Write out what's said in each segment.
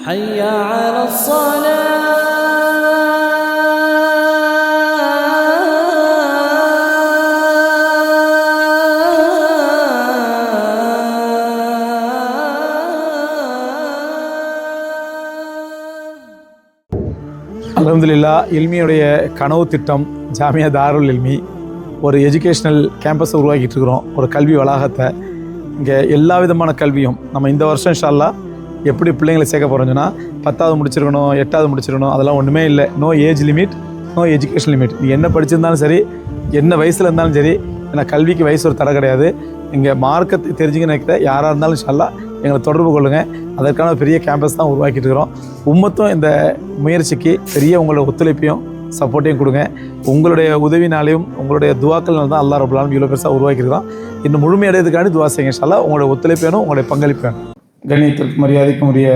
حي على الصلاة. அல்ஹம்துலில்லாஹ், இல்மியுடைய கனவு திட்டம் ஜாமியா தாருல் இல்மி ஒரு எஜுகேஷ்னல் கேம்பஸை உருவாக்கிட்டு இருக்கிறோம். ஒரு கல்வி வளாகத்தை. இங்கே எல்லா விதமான கல்வியும் நம்ம இந்த வருஷம் இன்ஷா அல்லாஹ் எப்படி பிள்ளைங்களை சேர்க்க போகிறோம்னா 10வது முடிச்சிருக்கணும், 8வது முடிச்சிருக்கணும், அதெல்லாம் ஒன்றுமே இல்லை. No age limit, no education limit. நீ என்ன படிச்சிருந்தாலும் சரி, என்ன வயசில் இருந்தாலும் சரி, ஏன்னா கல்விக்கு வயசு ஒரு தடை கிடையாது. இங்கே மார்க்கத்தை தெரிஞ்சுக்க நினைக்கிற யாராக இருந்தாலும் இன்ஷா அல்லாஹ் எங்களை தொடர்பு கொள்ளுங்கள். அதற்கான பெரிய கேம்பஸ் தான் உருவாக்கிட்டு இருக்கிறோம். உம்மத்தும் இந்த முயற்சிக்கு பெரிய உங்களோட ஒத்துழைப்பையும் சப்போர்ட்டையும் கொடுங்க. உங்களுடைய உதவினாலையும் உங்களுடைய துவாக்கள்னால தான் அல்லாஹ் ரப்பல் ஆலமீன் இவ்வளோ பெருசாக உருவாக்கியிருக்கிறோம். இன்னும் முழுமையடைறதுக்காண்டி துவா செய்யுங்க இன்ஷா அல்லாஹ். உங்களுடைய ஒத்துழைப்பு வேணும், உங்களுடைய பங்களிப்பு வேணும். கண்ணியத்திற்கு மரியாதைக்கும் உரிய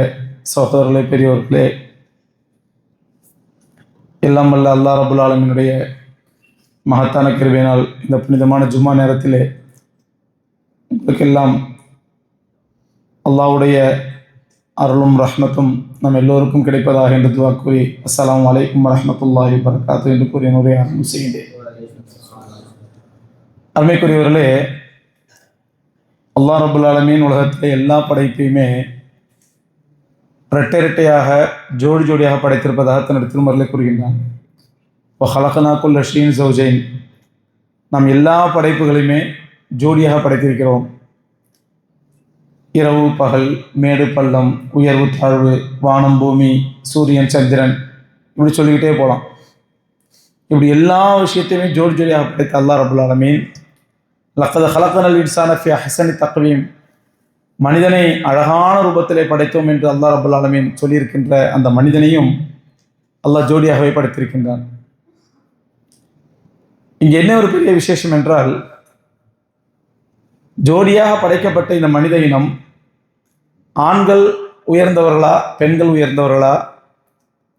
சகோதரர்களே, பெரியவர்களே, எல்லாம் வல்ல அல்லாஹ் ரப்பல் ஆலமீனுடைய மகத்தான கிருபையினால் இந்த புனிதமான ஜும்மா நேரத்திலே உங்களுக்கெல்லாம் அல்லாஹ்வுடைய அருளும் ரஹ்மத்தும் நம் எல்லோருக்கும் கிடைப்பதாக என்று துவா கூறி அஸ்ஸலாமு அலைக்கும் வரஹ்மத்துல்லாஹி வபரகாத்துஹு என்று கூறி என்னுடைய ஆரம்பம் செய்கின்றேன். அருமைக்குரியவர்களே, அல்லாஹ் ரப்பல் ஆலமீன் உலகத்தில் எல்லா படைப்பையுமே இரட்டை இரட்டையாக ஜோடி ஜோடியாக படைத்திருப்பதாக தன்னுடைய திருமறையிலே கூறுகின்றான். வஹலக்னா குல்ல ஷைஇன் ஸௌஜைன், நாம் எல்லா படைப்புகளையுமே ஜோடியாக படைத்திருக்கிறோம். இரவு பகல், மேடு பள்ளம், உயர்வு தாழ்வு, வானம் பூமி, சூரியன் சந்திரன், இப்படி சொல்லிக்கிட்டே போகலாம். இப்படி எல்லா விஷயத்தையுமே ஜோடி ஜோடியாக படைத்த அல்லாஹ் ரப்பல் ஆலமீன் லக்கத் ஹலக்னல் இன்சான ஃபி அஹ்ஸனி தக்வீம், மனிதனை அழகான ரூபத்திலே படைத்தோம் என்று அல்லாஹ் ரப்பல் ஆலமீன் சொல்லியிருக்கின்ற அந்த மனிதனையும் அல்லாஹ் ஜோடியாகவே படைத்திருக்கின்றான். இங்கே என்ன ஒரு பெரிய விசேஷம் என்றால், ஜோடியாக படைக்கப்பட்ட இந்த மனித இனம் ஆண்கள் உயர்ந்தவர்களா பெண்கள் உயர்ந்தவர்களா,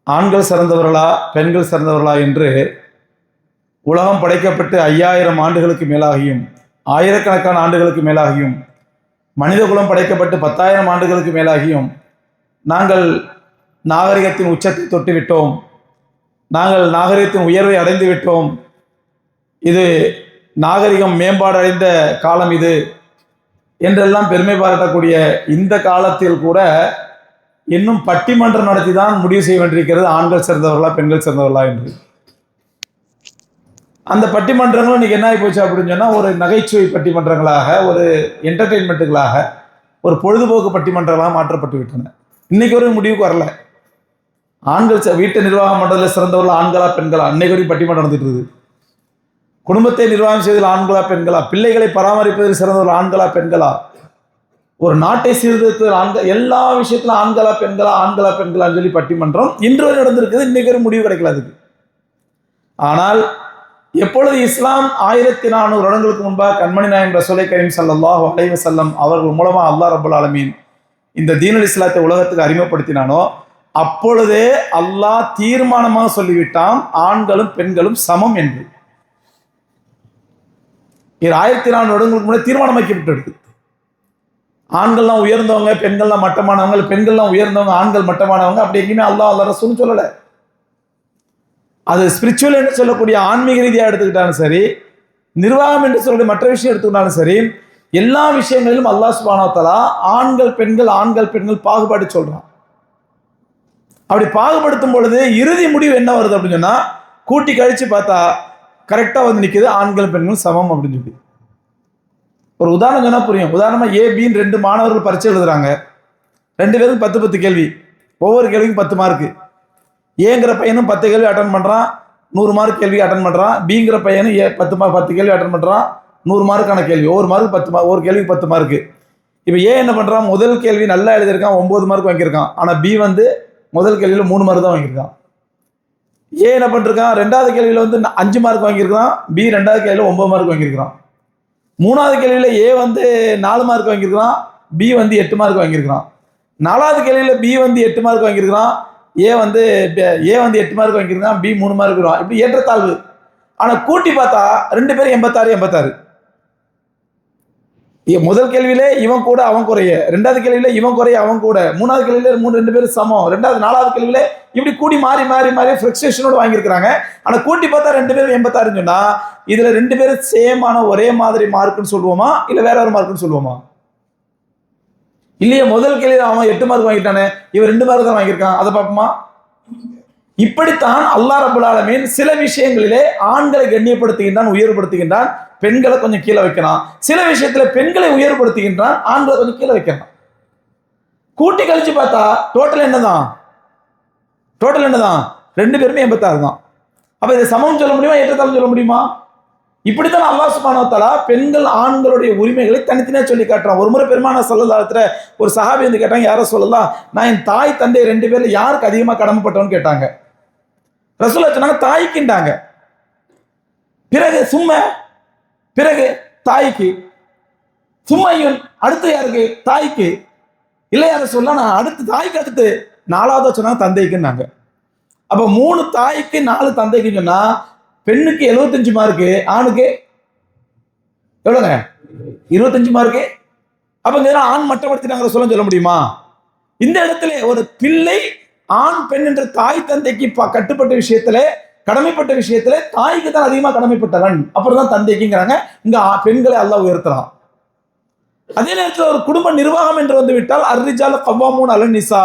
ஆண்கள் சிறந்தவர்களா பெண்கள் சிறந்தவர்களா என்று உலகம் படைக்கப்பட்டு 5000 ஆண்டுகளுக்கு மேலாகியும், ஆயிரக்கணக்கான ஆண்டுகளுக்கு மேலாகியும், மனித குலம் படைக்கப்பட்டு 10,000 ஆண்டுகளுக்கு மேலாகியும் நாங்கள் நாகரிகத்தின் உச்சத்தை தொட்டு விட்டோம், நாங்கள் நாகரிகத்தின் உயர்வை அடைந்து விட்டோம், இது நாகரிகம் மேம்பாடு அடைந்த காலம் இது என்றெல்லாம் பெருமை பாராட்டக்கூடிய இந்த காலத்தில் கூட இன்னும் பட்டிமன்றம் நடத்தி தான் முடிவு செய்ய வேண்டியிருக்கிறது ஆண்கள் சிறந்தவர்களா பெண்கள் சிறந்தவர்களா என்று. அந்த பட்டிமன்றங்களும் இன்னைக்கு என்ன ஆகி போச்சு அப்படின்னு சொன்னால், ஒரு நகைச்சுவை பட்டிமன்றங்களாக, ஒரு என்டர்டெயின்மெண்ட்டுகளாக, ஒரு பொழுதுபோக்கு பட்டிமன்றங்களாக மாற்றப்பட்டு விட்டன. இன்னைக்கு ஒரு முடிவுக்கு வரல. ஆண்கள் வீட்டு நிர்வாகம் பண்ணுறதுல சிறந்தவர்கள் ஆண்களா பெண்களா, அன்னைக்கு ஒரு பட்டிமன்றம் நடந்துட்டு இருக்குது. குடும்பத்தை நிர்வாகம் செய்வதில் ஆண்களா பெண்களா, பிள்ளைகளை பராமரிப்பதில் சிறந்தவர்கள் ஆண்களா பெண்களா, ஒரு நாட்டை சீர்திருத்தத்தில் ஆண்கள், எல்லா விஷயத்திலும் ஆண்களா பெண்களா ஆண்களா பெண்களான்னு சொல்லி பட்டிமன்றம் இன்று வரை நடந்திருக்குது. இன்னைக்கு ஒரு முடிவு கிடைக்கல அதுக்கு. ஆனால் எப்பொழுது இஸ்லாம் 1400 வருடங்களுக்கு முன்பாக கண்மணி நாயகம் ரசூலை கரீம் ஸல்லல்லாஹு அலைஹி வஸல்லம் அவர்கள் மூலமாக அல்லாஹ் ரப்பல் ஆலமீன் இந்த தீனுல் இஸ்லாத்தை உலகத்துக்கு அறிமுகப்படுத்தினானோ, அப்பொழுதே அல்லாஹ் தீர்மானமாக சொல்லிவிட்டான் ஆண்களும் பெண்களும் சமம் என்று. 1400 வருடங்களுக்கு முன்னாடி தீர்மானமாக்கி விட்டு, ஆண்கள்லாம் உயர்ந்தவங்க பெண்கள்லாம் மட்டமானவங்க, பெண்கள்லாம் உயர்ந்தவங்க ஆண்கள் மட்டமானவங்க, அப்படி எங்கேயுமே அல்லாஹ் ரசூல் சொல்லலை. அது ஸ்பிரிச்சுவல் என்று சொல்லக்கூடிய ஆன்மீக ரீதியாக எடுத்துக்கிட்டாலும் சரி, நிர்வாகம் என்று சொல்லக்கூடிய மற்ற விஷயம் எடுத்துக்கிட்டாலும் சரி, எல்லா விஷயங்களிலும் அல்லாஹ் சுப்ஹானஹு வ தஆலா ஆண்கள் பெண்கள் பாகுபாடு சொல்றான். அப்படி பாகுபடுத்தும் பொழுது இறுதி முடிவு என்ன வருது அப்படின்னு சொன்னா, கூட்டி கழிச்சு பார்த்தா கரெக்டாக வந்து நிற்குது ஆண்கள் பெண்கள் சமம் அப்படின்னு சொல்லி. ஒரு உதாரணம் சொன்னால் புரியும். உதாரணமாக ஏபின்னு 2 மாணவர்கள் பரீட்சை எழுதுறாங்க. 2 பேருக்கும் 10 கேள்வி, ஒவ்வொரு கேள்விக்கும் 10 மார்க்கு. ஏங்கிற பையனும் 10 கேள்வி அட்டன் பண்ணுறான், 100 மார்க் கேள்வி அட்டன் பண்ணுறான். பிங்கிற பையனும் 10 கேள்வி அட்டன் பண்ணுறான், 100 மார்க்கான கேள்வி. ஒவ்வொரு மார்க்கு 10 ஒரு கேள்விக்கு 10 மார்க்கு. இப்போ ஏ என்ன பண்ணுறான், முதல் கேள்வி நல்லா எழுதியிருக்கான், 9 மார்க் வாங்கியிருக்கான். ஆனால் பி வந்து முதல் கேள்வியில் 3 மார்க் தான் வாங்கியிருக்கான். ஏ என்ன பண்ணிருக்கான், 2வது கேள்வியில் வந்து 5 மார்க் வாங்கியிருக்கான், பி 2வது கேள்வியில் 9 மார்க் வாங்கியிருக்கான். 3வது கேள்வியில் ஏ வந்து 4 மார்க் வாங்கியிருக்கான், பி வந்து 8 மார்க் வாங்கியிருக்கான். 4வது கேள்வியில் பி வந்து 8 மார்க் வாங்கியிருக்கான், ஏ வந்து 8 மார்க் வாங்கியிருக்கான், பி 3 மார்க் வருவான். இப்படி ஏற்றத்தாழ்வு. ஆனால் கூட்டி பார்த்தா 2 பேரும் 86. முதல் கேள்வியிலே இவன் கூட அவன் குறைய, ரெண்டாவது கேள்வியில இவன் குறைய அவன் கூட, மூணாவது கேள்வியில ரெண்டு பேரும் சமம், ரெண்டாவது நாலாவது கேள்வியில இப்படி கூடி மாறி மாறி மாறி ஃபிளக்சுவேஷனோட வாங்கியிருக்கிறாங்க. ஆனா கூட்டி பார்த்தா ரெண்டு பேரும் 86 சொன்னா இதுல ரெண்டு பேரும் சேமான ஒரே மாதிரி மார்க்குன்னு சொல்லுவோமா இல்ல வேற ஒரு மார்க்குன்னு சொல்லுவோமா? இல்லையே, முதல் கேள்வியில அவன் 8 மார்க் வாங்கிட்டானே, இவன் 2 மார்க் தான் வாங்கியிருக்கான், அதை பார்ப்போமா? இப்படித்தான் அல்லாஹ் ரப்பல் ஆலமீன் சில விஷயங்களிலே ஆண்களை கண்ணியப்படுத்துகின்றான், உயர்வுபடுத்துகின்றான், பெண்களை கொஞ்சம் கீழே வைக்கிறான். சில விஷயத்துல பெண்களை உயர்வுபடுத்துகின்றான், ஆண்களை கொஞ்சம் கீழே வைக்கிறான். கூட்டி கழிச்சு பார்த்தா டோட்டல் என்னதான்? டோட்டல் என்னதான்? ரெண்டு பேருமே 86 தான். அப்ப இதை சமம் சொல்ல முடியுமா, ஏற்றத்தாழ்வு சொல்ல முடியுமா? இப்படித்தான் அல்லாஹ் சுப்ஹானஹு வ தஆலா பெண்கள் ஆண்களுடைய உரிமைகளை தனித்தனியா சொல்லி காட்டுறான். ஒரு முறை பெருமானார் ஸல்லல்லாஹு அலைஹி வஸல்லம் ஒரு சஹாபி வந்து கேட்டாங்க, யார சொல்லலாம், நான் என் தாய் தந்தை ரெண்டு பேர்ல யாருக்கு அதிகமா கடமைப்பட்டவன்னு கேட்டாங்க. ரசூலுல்லாஹ் சொன்னாங்க தாய்க்குண்டாங்க. பிறகு சும்மா, பிறகு தாய்க்கு, சும்மையும் அடுத்து யாருக்கு? தாய்க்கு. இல்லை யார சொல்ல, நான் அடுத்து தாய்க்கு அடுத்து நாலாவது சொன்னாங்க தந்தைக்குன்னாங்க. அப்ப 3 தாய்க்கு 4 தந்தைக்கு சொன்னா பெண்ணுக்கு 75 மார்க்கு, ஆணுக்கு எவ்வளவுங்க? 25 மார்க்கு. அப்ப இங்க ஆண் மட்டப்படுத்திட்டாங்க சொல்ல முடியுமா? இந்த இடத்துல ஒரு பிள்ளை ஆண் பெண் என்ற தாய் தந்தைக்கு கட்டுப்பட்ட விஷயத்துல, கடமைப்பட்ட விஷயத்துல தாய்க்கு தான் அதிகமா கடமைப்பட்டவன், அப்புறம் தான் தந்தைக்குங்கிறாங்க. இங்க பெண்களை அல்லாஹ் உயர்த்தலாம். அதே நேரத்தில் ஒரு குடும்ப நிர்வாகம் என்று வந்து விட்டால் அர்ரிஜால கவ்வாமூன் அலன் நிசா,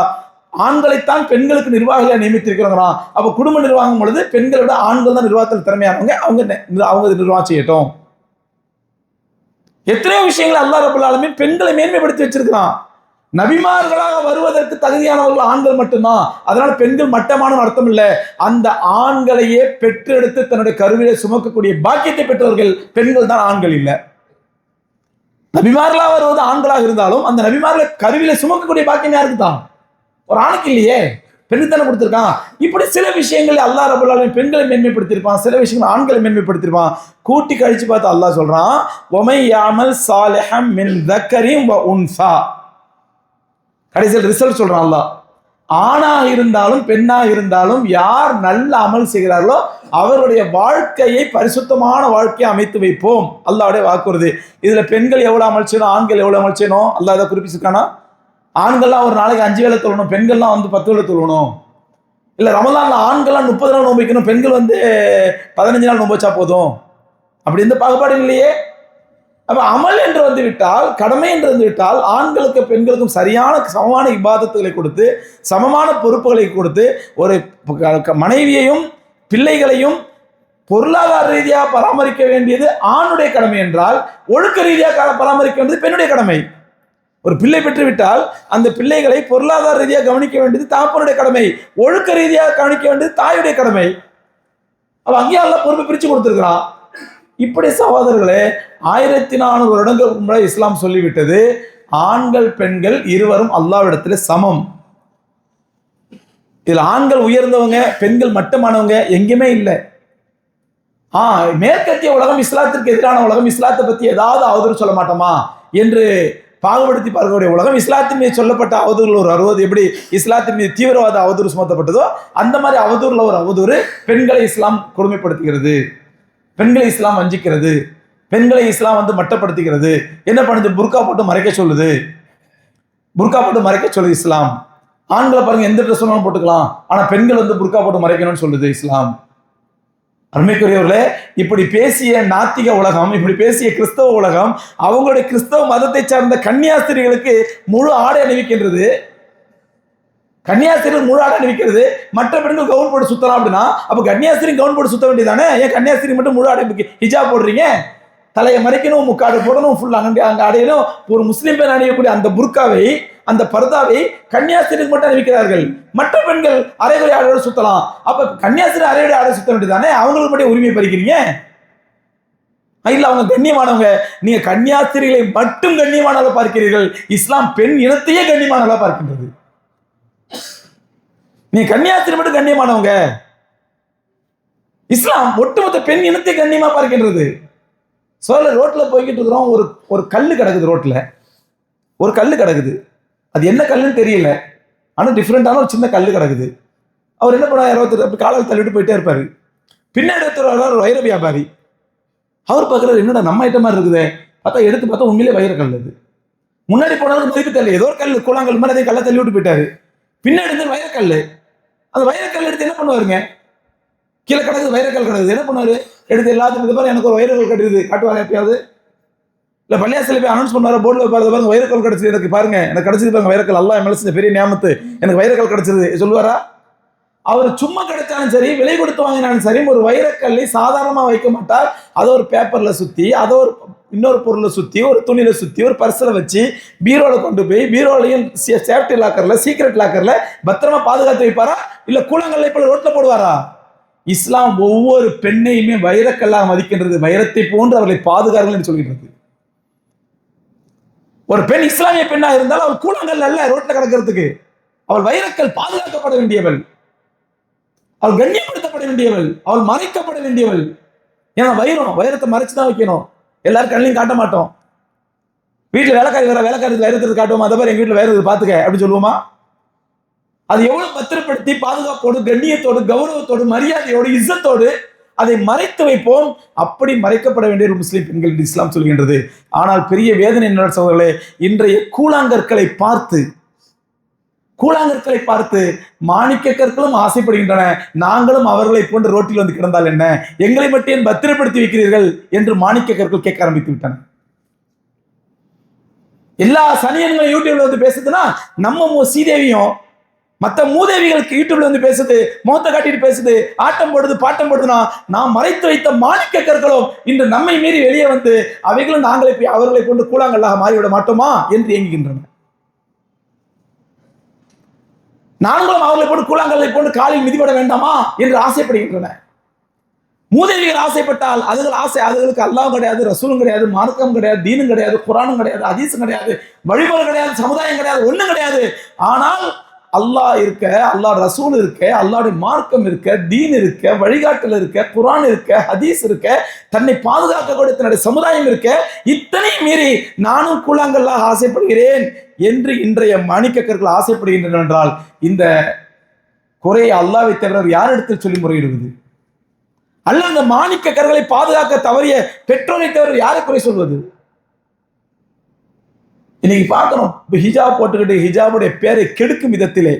ஆண்களைத்தான் பெண்களுக்கு நிர்வாகிகளை நியமித்திருக்கிறாங்களாம். அப்ப குடும்ப நிர்வாகம் பொழுது பெண்களை விட ஆண்கள் தான் நிர்வாகத்தில் திறமையானவங்க, அவங்க நிர்வாகம் செய்யட்டும். எத்தனையோ விஷயங்களை அல்லாஹ் ரப்பல் ஆலமீன் பெண்களை மேன்மைப்படுத்தி வச்சிருக்கிறான். நபிமார்களாக வருவதற்கு தகுதியானவர்கள் ஆண்கள் மட்டும்தான். அதனால பெண்கள் மட்டமான அர்த்தம் இல்லை. அந்த ஆண்களையே பெற்றெடுத்து தன்னுடைய கருவிலை சுமக்கக்கூடிய பாக்கியத்தை பெற்றவர்கள் பெண்கள் தான், ஆண்கள் இல்லை. நபிமார்களாக வருவது ஆண்களாக இருந்தாலும் அந்த நபிமார்களை கருவிலை சுமக்கக்கூடிய பாக்கியம் யாருக்கு தான்? ஒரு ஆணுக்கு இல்லையே, பெண்ணுக்கு தானே கொடுத்திருக்கான். இப்படி சில விஷயங்களை அல்லாஹ் ரப்பல் ஆலமீன் பெண்களை மேன்மைப்படுத்தியிருப்பான், சில விஷயங்கள் ஆண்களை மேன்மைப்படுத்தியிருப்பான். கூட்டி கழிச்சு பார்த்து அல்லாஹ் சொல்றான், ஒமை யாமல் சாலிஹம் மின் தக்கரின் வ உன்சா. கடைசியில் ரிசல்ட் சொல்றான் அல்லாஹ். ஆணாக இருந்தாலும் பெண்ணாக இருந்தாலும் யார் நல்ல அமல் செய்கிறார்களோ அவருடைய வாழ்க்கையை பரிசுத்தமான வாழ்க்கையை அமைத்து வைப்போம், அல்லாஹ்வுடைய வாக்குறுதி. இதுல பெண்கள் எவ்வளவு அமல் செய்யணும், ஆண்கள் எவ்வளவு அமல் செய்யணும் அல்லாஹ் இதை குறிப்பிட்டிருக்கானா? ஆண்கள்லாம் ஒரு நாளைக்கு 5 வேளை தொழணும், பெண்கள்லாம் 10 வேளை தொழணும். இல்ல ரமலான்ல ஆண்கள்லாம் 30 நாள் நோன்பு வைக்கணும், பெண்கள் 15 நாள் நோன்பு வச்சா போதும், அப்படி எந்த பாகுபாடு இல்லையே. அப்ப அமல் என்று வந்து விட்டால், கடமை என்று வந்து விட்டால் ஆண்களுக்கு பெண்களுக்கும் சரியான சமமான இபாதத்துகளை கொடுத்து, சமமான பொறுப்புகளை கொடுத்து, ஒரு மனைவியையும் பிள்ளைகளையும் பொருளாதார ரீதியாக பராமரிக்க வேண்டியது ஆணுடைய கடமை என்றால், ஒழுக்க ரீதியாக பராமரிக்க வேண்டியது பெண்ணுடைய கடமை. ஒரு பிள்ளை பெற்று விட்டால் அந்த பிள்ளைகளை பொருளாதார ரீதியாக கவனிக்க வேண்டியது தாப்பனுடைய கடமை, ஒழுக்க ரீதியாக கவனிக்க வேண்டியது தாயுடைய கடமை. அவ அங்கேயே எல்லாம் பொறுப்பை பிரிச்சு கொடுத்திருக்கிறான். இப்படி சகோதரர்களே, 1400 வருடங்களுக்கு முன்னாடி இஸ்லாம் சொல்லிவிட்டது, ஆண்கள் பெண்கள் இருவரும் அல்லாஹ்விடத்தில் சமம். இதுல ஆண்கள் உயர்ந்தவங்க பெண்கள் மட்டமானவங்க எங்கேயுமே இல்லை. மேற்கத்திய உலகம் இஸ்லாத்திற்கு எதிரான உலகம், இஸ்லாத்தை பத்தி ஏதாவது அவதூறு சொல்ல மாட்டோமா என்று பாகுபடுத்தி பார்க்கக்கூடிய உலகம். இஸ்லாத்தின் மீது சொல்லப்பட்ட அவதூறுல ஒரு 60 எப்படி இஸ்லாத்தின் மீது தீவிரவாத அவதூறு சுமத்தப்பட்டதோ அந்த மாதிரி அவதூறுல ஒரு அவதூறு. பெண்களை இஸ்லாம் கொடுமைப்படுத்துகிறது, பெண்களை இஸ்லாம் வஞ்சிக்கிறது, பெண்களை இஸ்லாம் மட்டப்படுத்துகிறது. என்ன பண்ணுது? புர்கா போட்டு மறைக்க சொல்லுது, புர்கா போட்டு மறைக்க சொல்லுது இஸ்லாம். ஆண்களை பாருங்க எந்த ட்ரெஸ் வேணாலும் போட்டுக்கலாம், ஆனா பெண்கள் புர்கா போட்டு மறைக்கணும்னு சொல்லுது இஸ்லாம். அருமைக்குரியவர்களே, இப்படி பேசிய நாத்திக உலகம், இப்படி பேசிய கிறிஸ்தவ உலகம் அவங்களுடைய கிறிஸ்தவ மதத்தை சார்ந்த கன்னியாஸ்திரிகளுக்கு முழு ஆடை அணிவிக்கின்றது. கன்னியாஸ்திரிகள் முழு ஆடை அணிவிக்கிறது. மற்ற பெண்கள் கவுன் போட்டு சுத்தலாம் அப்படின்னா அப்ப கன்னியாஸ்திரி கவுன் போட்டு சுத்த வேண்டியதானே? ஏன் கன்னியாஸ்திரி மட்டும் முழு ஆடை ஹிஜாப் போடுறீங்க? தலையை மறைக்கணும், முக்காடு போடணும், ஃபுல் அங்க அடையணும். ஒரு முஸ்லீம் பெண் அணியக்கூடிய அந்த புர்காவை, அந்த பர்தாவை கன்னியாஸ்திரிக்கு மட்டும் அணிவிக்கிறார்கள். மற்ற பெண்கள் அரைகுறை ஆடையோடு சுத்தலாம். அப்ப கன்னியாஸ்திரி அரைகுறை ஆடை சுத்த வேண்டியதானே? அவங்களுக்கு மட்டும் உரிமை பறிக்கிறீங்க? இல்ல, அவங்க கண்ணியமானவங்க. நீங்க கன்னியாஸ்திரிகளை மட்டும் கண்ணியமானவர்களா பார்க்கிறீர்கள். இஸ்லாம் பெண் இனத்தையே கண்ணியமானவர்களா பார்க்கின்றது. நீ கன்னியாஸ்திரி மட்டும் கண்ணியமானவங்க. இஸ்லாம் ஒட்டுமொத்த பெண் இனத்தை கண்ணியமா பார்க்கின்றது. ரோட்ல போய்கிட்டு இருக்கிறோம், ஒரு கல்லு கிடக்குது, ரோட்ல ஒரு கல்லு கிடக்குது. அது என்ன கல்லுன்னு தெரியல, ஆனா டிஃப்ரெண்டான ஒரு சின்ன கல்லு கிடக்குது. அவர் என்ன பண்ணாரு? காலால் தள்ளிட்டு போயிட்டே இருப்பாரு. பின்னாடி ஒருத்தர் ஒரு வைர வியாபாரி. அவர் பார்க்குறாரு, என்னடா நம்ம ஐட்டம் மாதிரி இருக்குது, பார்த்தா எடுத்து பார்த்தா உண்மையிலே வைரக்கல் அது. முன்னாடி போனதுக்கு மதிப்பு தெரியல, ஏதோ ஒரு கல் கூழாங்கல் மாதிரி கல்லை தள்ளி விட்டு போயிட்டாரு. பின்னாடி இருந்து வைரக்கல், அந்த வைரக்கல் எடுத்து என்ன பண்ணுவாருங்க? கீழே கிடக்குது வைரக்கல் கிடக்குது, என்ன பண்ணுவாரு? எடுத்து எல்லாத்துக்கும் இது பாரு எனக்கு ஒரு வைரக்கல் கிடைக்குது காட்டுவாங்க எப்பயாவது? இல்ல பள்ளியாசல போய் அனௌன்ஸ் பண்ணாரு, போர்டில் பாருங்க வைரக்கல் கிடைச்சது எனக்கு, பாருங்க எனக்கு கிடைச்சது பாருங்க வைரக்கல், அல்லாஹ் மேல செஞ்ச பெரிய நியாமத்து, எனக்கு வைரக்கல் கிடைச்சது சொல்லுவாரா? அவர் சும்மா கிடைச்சாலும் சரி, விலை கொடுத்து வாங்கினாலும் சரி, ஒரு வைரக்கல்லை சாதாரணமா வைக்க மாட்டார். அதை ஒரு பேப்பர்ல சுத்தி, அதை ஒரு இன்னொரு பொருளை சுத்தி, ஒரு துணியில சுத்தி, ஒரு பர்ஸில் வச்சு பீரோல கொண்டு போய் பீரோலையும் சேஃப்டி லாக்கர்ல, சீக்ரெட் லாக்கர்ல பத்திரமா பாதுகாத்து வைப்பாரா? இல்ல கூழாங்கல்லை போல ரோட்ல போடுவாரா? இஸ்லாம் ஒவ்வொரு பெண்ணையுமே வைரக்கல்லாக மதிக்கின்றது. வைரத்தை போன்று அவர்களை பாதுகார்கள் என்று சொல்கின்றது. ஒரு பெண் இஸ்லாமிய பெண்ணா இருந்தால் அவள் கூழாங்கல் அல்ல ரோட்ல கிடக்கிறதுக்கு, அவள் வைரக்கல், பாதுகாக்கப்பட வேண்டியவள், அவள் கண்ணியப்படுத்தப்பட வேண்டியவள், அவள் மறைக்கப்பட வேண்டியவள். ஏன்னா வைரத்தை மறைச்சுதான் வைக்கணும், எல்லாரும் கண்ணையும் காட்ட மாட்டோம். வீட்டுல வேலைக்காரி வைரத்தை காட்டுவோமா? அதை மாதிரி எங்க வீட்டுல வைரத்தை பாத்துக்க அப்படின்னு சொல்லுவோமா? அது எவ்வளவு பத்திரப்படுத்தி பாதுகாப்போடு, கண்ணியத்தோடு, கௌரவத்தோடு, மரியாதையோடு, இஸ்ஸத்தோடு அதை மறைத்து வைப்போம். அப்படி மறைக்கப்பட வேண்டிய ஒரு முஸ்லிம் பெண்கள் என்று இஸ்லாம் சொல்கின்றது. ஆனால் பெரிய வேதனை என்ன சகோதரர்களே, இன்றைய கூழாங்கற்களை பார்த்து மாணிக்க கற்களும் ஆசைப்படுகின்றன. நாங்களும் அவர்களை போன்று ரோட்டில் வந்து கிடந்தால் என்ன, எங்களை மட்டும் ஏன் பத்திரப்படுத்தி வைக்கிறீர்கள் என்று மாணிக்க கற்கள் கேட்க ஆரம்பித்து விட்டன. எல்லா சனியன்களும் யூடியூப்ல வந்து பேசுதுன்னா நம்ம ஸ்ரீதேவியும் மற்ற மூதேவிகளுக்கு யூடியூப்ல வந்து பேசுது, முகத்தை காட்டிட்டு பேசுது, ஆட்டம் போடுது, பாட்டம் போடுதுன்னா நாம் மறைத்து வைத்த மாணிக்க கற்களும் இன்று நம்மை மீறி வெளியே வந்து அவைகளும் நாங்களே போய் அவர்களை கொண்டு கூழாங்கல்லாக மாறிவிட மாட்டோமா என்று இயங்குகின்றன. நாங்களும் அவர்களை போட்டு கூழாங்கல்லை போட்டு காலில் மிதிபட வேண்டாமா என்று ஆசைப்படுகின்றன. மூதேவிகள் ஆசைப்பட்டால் அதுகளுக்கு அல்லாஹ் கிடையாது, ரசூலும் கிடையாது, மார்க்கம் கிடையாது, தீனும் கிடையாது, குரானும் கிடையாது, ஹதீஸும் கிடையாது, வழிமுறை கிடையாது, சமுதாயம் கிடையாது, ஒண்ணும் கிடையாது. ஆனால் அல்லாஹ் இருக்க, அல்லாஹ் ரசூல் இருக்க, அல்லாஹ்வுடைய மார்க்கம் இருக்க, தீன் இருக்க, வழிகாட்டல் இருக்க, குரான் இருக்க, ஹதீஸ் இருக்க, தன்னை பாதுகாக்கக்கூடிய தன்னுடைய சமுதாயம் இருக்க, இத்தனை மீறி நானும் கூழாங்கல்லாக ஆசைப்படுகிறேன் என்று இன்றைய மாணிக்க கற்கள் ஆசைப்படுகின்றன என்றால் இந்த குறையை அல்லாஹ்வை தவிர யாரிடத்தில் சொல்லி முறையிடுவது? அல்ல அந்த மாணிக்க கற்களை பாதுகாக்க தவறிய பெற்றோரை தவிர யாரை குறை சொல்வது? இன்னைக்கு பார்க்கணும், ஹிஜாப் போட்டுக்கிட்டு ஹிஜாபுடைய பேரை கெடுக்கும் விதத்திலே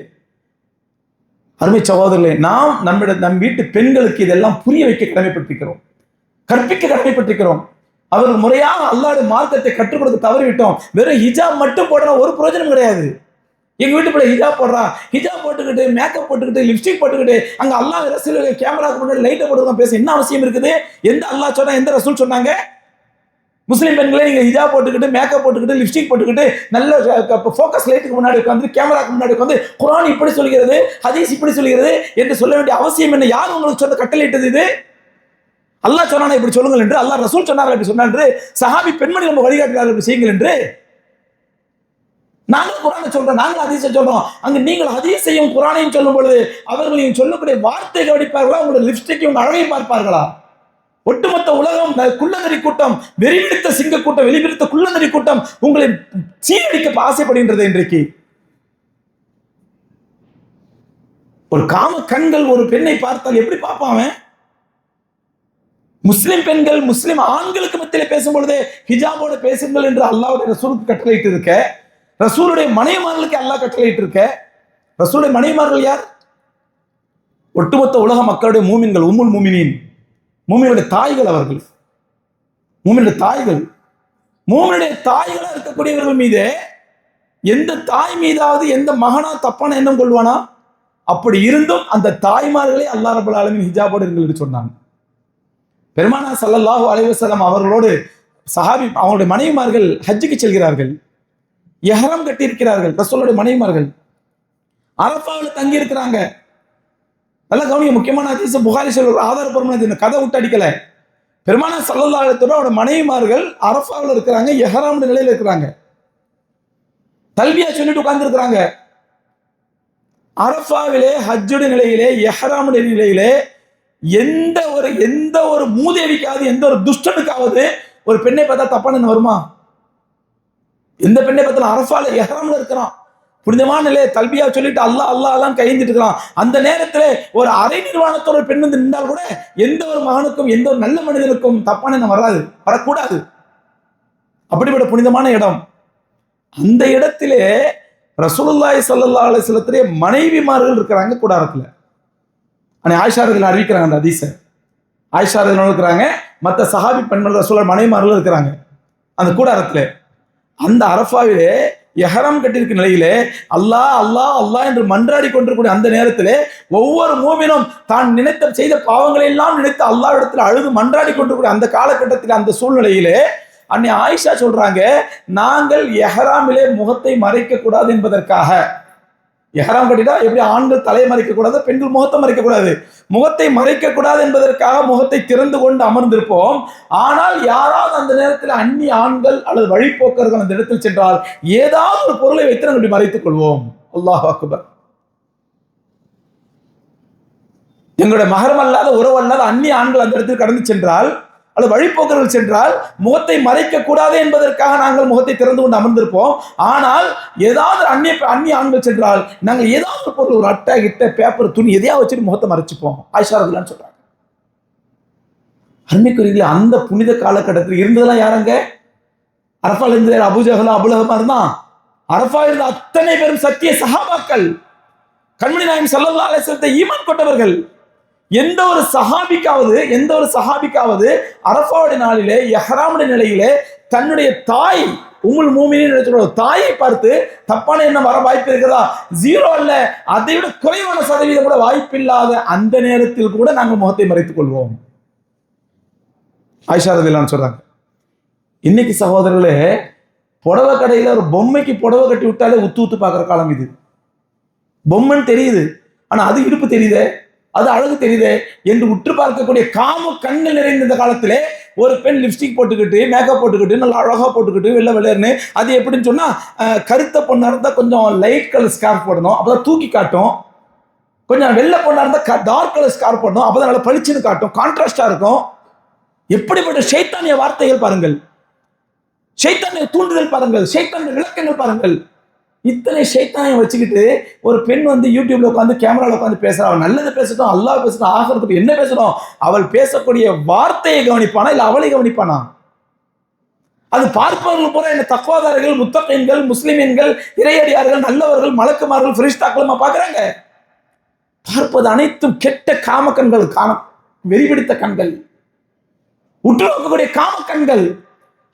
அருமை சகோதரர்களே, நாம் நம் வீட்டு பெண்களுக்கு இதெல்லாம் புரிய வைக்க கடமைப்பட்டிருக்கிறோம், கற்பிக்க கடமைப்பட்டிருக்கிறோம். அவர்கள் முறையாக அல்லாஹ்வுடைய மார்க்கத்தை கற்றுக் கொடுக்க தவறிவிட்டோம். வெறும் ஹிஜாப் மட்டும் போடுற ஒரு பிரயோஜனம் கிடையாது. எங்க வீட்டு பிள்ளை ஹிஜாப் போடுறா, ஹிஜாப் போட்டுக்கிட்டு, மேக்கப் போட்டுக்கிட்டு, லிப்ஸ்டிக் போட்டுக்கிட்டு, அங்க அல்லாஹ் ரசூல் கேமராக்கு முன்னாடி லைட்டை போட்டு பேச என்ன அவசியம் இருக்குது? எந்த அல்லாஹ் சொன்னா, எந்த ரசூல் சொன்னாங்க? முஸ்லீம் பெண்களே நீங்க ஹிஜாப் போட்டுக்கிட்டு, மேக்கப் போட்டுக்கிட்டு, லிப்ஸ்டிக் போட்டுக்கிட்டு, நல்ல ஃபோக்கஸ் லைட்டுக்கு முன்னாடி உட்காந்து, கேமராக்கு முன்னாடி உட்காந்து குர்ஆன் இப்படி சொல்கிறது, ஹதீஸ் இப்படி சொல்கிறது என்று சொல்ல வேண்டிய அவசியம் என்ன? யார் உங்களுக்கு சொன்ன கட்டளையிட்டது இது? அல்லாஹ் சொன்னானே இப்படி சொல்லுங்கள் என்று, அல்லாஹ் ரசூல் சொன்னார்கள் இப்படி சொன்னார் என்று, சஹாபி பெண்மணி நம்ம வழிகாட்டுகிறார்கள் இப்படி செய்யுங்கள் என்று. நாங்கள் குர்ஆனை சொல்றோம், நாங்கள் ஹதீஸை சொல்றோம். அங்க நீங்கள் ஹதீஸையும் குர்ஆனையும் சொல்லும் பொழுது அவர்களையும் சொல்லக்கூடிய வார்த்தை கவனிப்பார்களா? உங்களுடைய லிப்ஸ்டிக்கையும் உங்கள் அழகை பார்ப்பார்களா? ஒட்டுமொத்த உலகம் குள்ளநரி கூட்டம், வெறிபிடித்த சிங்க கூட்டம், வெளிபிடித்த குள்ளநரி கூட்டம் உங்களை சீரடிக்க ஆசைப்படுகின்றது. இன்றைக்கு ஒரு காம கண்கள் ஒரு பெண்ணை பார்த்தால் எப்படி பார்ப்பான்? முஸ்லிம் பெண்கள் முஸ்லிம் ஆண்களுக்கு மத்தியிலே பேசும் பொழுது ஹிஜாபோடு பேசுங்கள் என்று அல்லாஹ்வுடைய ரசூலுக்கு கட்டளையிட்டு இருக்க, ரசூலுடைய மனைவிமார்களுக்கு அல்லாஹ் கட்டளையிட்டு இருக்க. ரசூலுடைய மனைவிமார்கள் யார்? ஒட்டுமொத்த உலக மக்களுடைய மூமின்கள், உம்முல் மூமினீன், மூமினுடைய தாய்கள். அவர்கள் மூமினுடைய தாய்கள். மூமினுடைய தாய்களா இருக்கக்கூடியவர்கள் மீது எந்த தாய் மீதாவது எந்த மகனா தப்பான எண்ணம் கொள்வானா? அப்படி இருந்தும் அந்த தாய்மார்களே அல்லாஹ் ரப்பல் ஆலமீன் ஹிஜாபோடு இருங்கள் என்று சொன்னாங்க. பெருமானார் ஸல்லல்லாஹு அலைஹி வஸல்லம் அவர்களோடு சஹாபி அவங்களுடைய மனைவிமார்கள் ஹஜ்ஜுக்கு செல்கிறார்கள், இஹ்ராம் கட்டி இருக்கிறார்கள். ரசூலுடைய மனைவிமார்கள் அரஃபாவில் தங்கி இருக்கிறாங்க. நல்ல கவனிங்க, முக்கியமான ஹதீஸ் புகாரி சொல்ற ஆதாரப்பூர்வமான இந்த கதை விட்டு அடிக்கல. பெருமானார் ஸல்லல்லாஹு அலைஹி வஸல்லம் அவருடைய மனைவிமார்கள் அரஃபாவில் இருக்கிறாங்க, இஹ்ராம் நிலையில இருக்கிறாங்க, தல்பியா சொல்லிட்டு உட்கார்ந்து இருக்கிறாங்க. அரஃபாவிலே ஹஜ்ஜுடைய நிலையிலே, இஹ்ராமுடைய நிலையிலே எந்த ஒரு மூதேவிக்காவது, எந்த ஒரு துஷ்டனுக்காவது ஒரு பெண்ணை பார்த்தா தப்பான வருமா? எந்த பெண்ணை பார்த்தாலும் அரஃபால இஹ்ராம்ல இருக்கிறான், புனிதமான நிலையை தல்பியா சொல்லிட்டு அல்லாஹ் அல்லாஹ் எல்லாம் கைந்திட்டு இருக்கலாம். அந்த நேரத்தில் ஒரு அரை நிர்வாணத்தோட பெண் வந்து நின்றால் கூட எந்த ஒரு மகனுக்கும் எந்த ஒரு நல்ல மனிதனுக்கும் தப்பான எண்ணம் வராது, வரக்கூடாது. அப்படிப்பட்ட புனிதமான இடம். அந்த இடத்திலே ரசூலுல்லாஹி ஸல்லல்லாஹு அலைஹி வஸல்லத்துடைய மனைவிமார்கள் இருக்கிறாங்க கூடாரத்துல. ஆயிஷா ரலியல்லாஹு அறிவிக்கிறாங்க அந்த ஹதீஸை. ஆயிஷா ரலியல்லாஹு இருக்கிறாங்க, மற்ற சஹாபி பெண்கள் ரசூலுல்லாஹ் மனைவிமார்கள் இருக்கிறாங்க அந்த கூடாரத்துல. அந்த அரஃபாவிலே எஹரம் கட்டியிருக்க நிலையிலே அல்லாஹ் அல்லாஹ் அல்லாஹ் என்று மன்றாடி கொண்டிருக்கூடிய அந்த நேரத்திலே ஒவ்வொரு மூமினும் தான் நினைத்த செய்த பாவங்களை எல்லாம் நினைத்து அல்லாஹ் இடத்துல அழுது மன்றாடி கொண்டிருக்கூடிய அந்த காலகட்டத்தில், அந்த சூழ்நிலையிலே அன்னை ஆயிஷா சொல்றாங்க, நாங்கள் எஹராமிலே முகத்தை மறைக்க கூடாது என்பதற்காக. எஹராம் கட்டிட்டா எப்படி ஆண்கள் தலையை மறைக்க கூடாது, பெண்கள் முகத்தை மறைக்க கூடாது, முகத்தை மறைக்க கூடாது என்பதற்காக முகத்தை திறந்து கொண்டு அமர்ந்திருப்போம். ஆனால் யாராவது அந்த நேரத்தில் அந்நிய ஆண்கள் அல்லது வழிபோக்கர்கள் அந்த இடத்தில் சென்றால் ஏதாவது ஒரு பொருளை வைத்து நாங்கள் மறைத்துக் கொள்வோம். அல்லாஹ் அக்பர். எங்களுடைய மகரம் அல்லாத உறவு அல்லாத அந்நிய ஆண்கள் அந்த இடத்தில் கடந்து சென்றால் அல்லது வழிபோக்கர்கள் சென்றால் முகத்தை மறைக்க கூடாது என்பதற்காக நாங்கள் முகத்தை திறந்து கொண்டு அமர்ந்திருப்போம். ஆனால் ஏதாவது அந்நிய ஆண்கள் சென்றால் நாங்கள் ஏதாவது பொருள், ஒரு அட்டை கிட்ட பேப்பர் துணி எதையாவது வச்சுட்டு முகத்தை மறைச்சுப்போம். ஆயிஷா ரலியல்லாஹு சொல்றாங்க. அருமைக்குரியர்களே, அந்த புனித காலகட்டத்தில் இருந்ததெல்லாம் யாருங்க? அரஃபால இருந்த அபூஜஹல் அபூலஹப் இருந்தான். அரஃபா இருந்த அத்தனை பேரும் சத்திய சஹாபாக்கள், கண்மணி நாயகம் ஸல்லல்லாஹு அலைஹி வஸல்லத்தை ஈமான் கொண்டவர்கள். எந்த ஒரு சஹாபிக்காவது அரஃபாவுடைய நாளிலே இஹ்ராமுடைய நிலையிலே தன்னுடைய தாய் உம்முல் மூமினீன் தாயை பார்த்து தப்பான எண்ணம் வர வாய்ப்பு இருக்குதா? 0 அல்ல, அதை விட குறைவான சதவீதம் கூட வாய்ப்பில்லாத அந்த நேரத்தில் கூட நாங்கள் முகத்தை மறைத்துக் கொள்வோம். ஆயிஷா ரலியல்லாஹு சொல்றாங்க. இன்னைக்கு சகோதரர்களே, புடவை கடையில ஒரு பொம்மைக்கு புடவை கட்டி விட்டாலே உத்து பார்க்குற காலம் இது. பொம்மைன்னு தெரியுது, ஆனா அது இடுப்பு தெரியுதே, அது அழகு தெரியுதே என்று உற்று பார்க்கக்கூடிய காம கண்கள் நிறைந்த இந்த காலத்திலே ஒரு பெண் லிப்ஸ்டிக் போட்டுக்கிட்டு, மேக்கப் போட்டுக்கிட்டு, நல்லா அழகா போட்டுக்கிட்டு, வெள்ளை வெள்ளையர்னு, அது எப்படின்னு சொன்னா கருத்த பொண்ணா இருந்தா கொஞ்சம் லைட் கலர் ஸ்கார்ஃப் போடணும், அப்பதான் தூக்கி காட்டும். கொஞ்சம் வெள்ளை பொண்ணா இருந்தா டார்க் கலர் ஸ்கார்ஃப் போடணும், அப்பதான் நல்லா பளிச்சுன்னு காட்டும், கான்ட்ராஸ்டா இருக்கும். எப்படிப்பட்ட ஷைத்தானிய வார்த்தைகள் பாருங்கள், ஷைத்தானிய தூண்டுதல் பாருங்கள், ஷைத்தானிய விளக்கங்கள் பாருங்கள். இத்தனை ஷைத்தானியம் வச்சுக்கிட்டு ஒரு பெண் யூடியூப்ல உட்காந்து கேமரால உட்காந்து பேசுறா. அவள் நல்லது பேசட்டும், அல்லாஹ் பேசட்டும், ஆகிறதுக்கு என்ன பேசணும், அவள் பேசக்கூடிய வார்த்தையை கவனிப்பானா இல்ல அவளை கவனிப்பானா? அது பார்ப்பவர்கள் போல என்ன தக்வாதாரர்கள், முத்தகீன்கள், முஸ்லிமீன்கள், இறையடியார்கள், நல்லவர்கள், மலக்குமார்கள், ஃபிரிஷ்தாக்கள் பாக்குறாங்க. பார்ப்பது அனைத்தும் கெட்ட காம கண்கள், வெறிபிடித்த கண்கள், உற்று நோக்கக்கூடிய காம கண்கள்.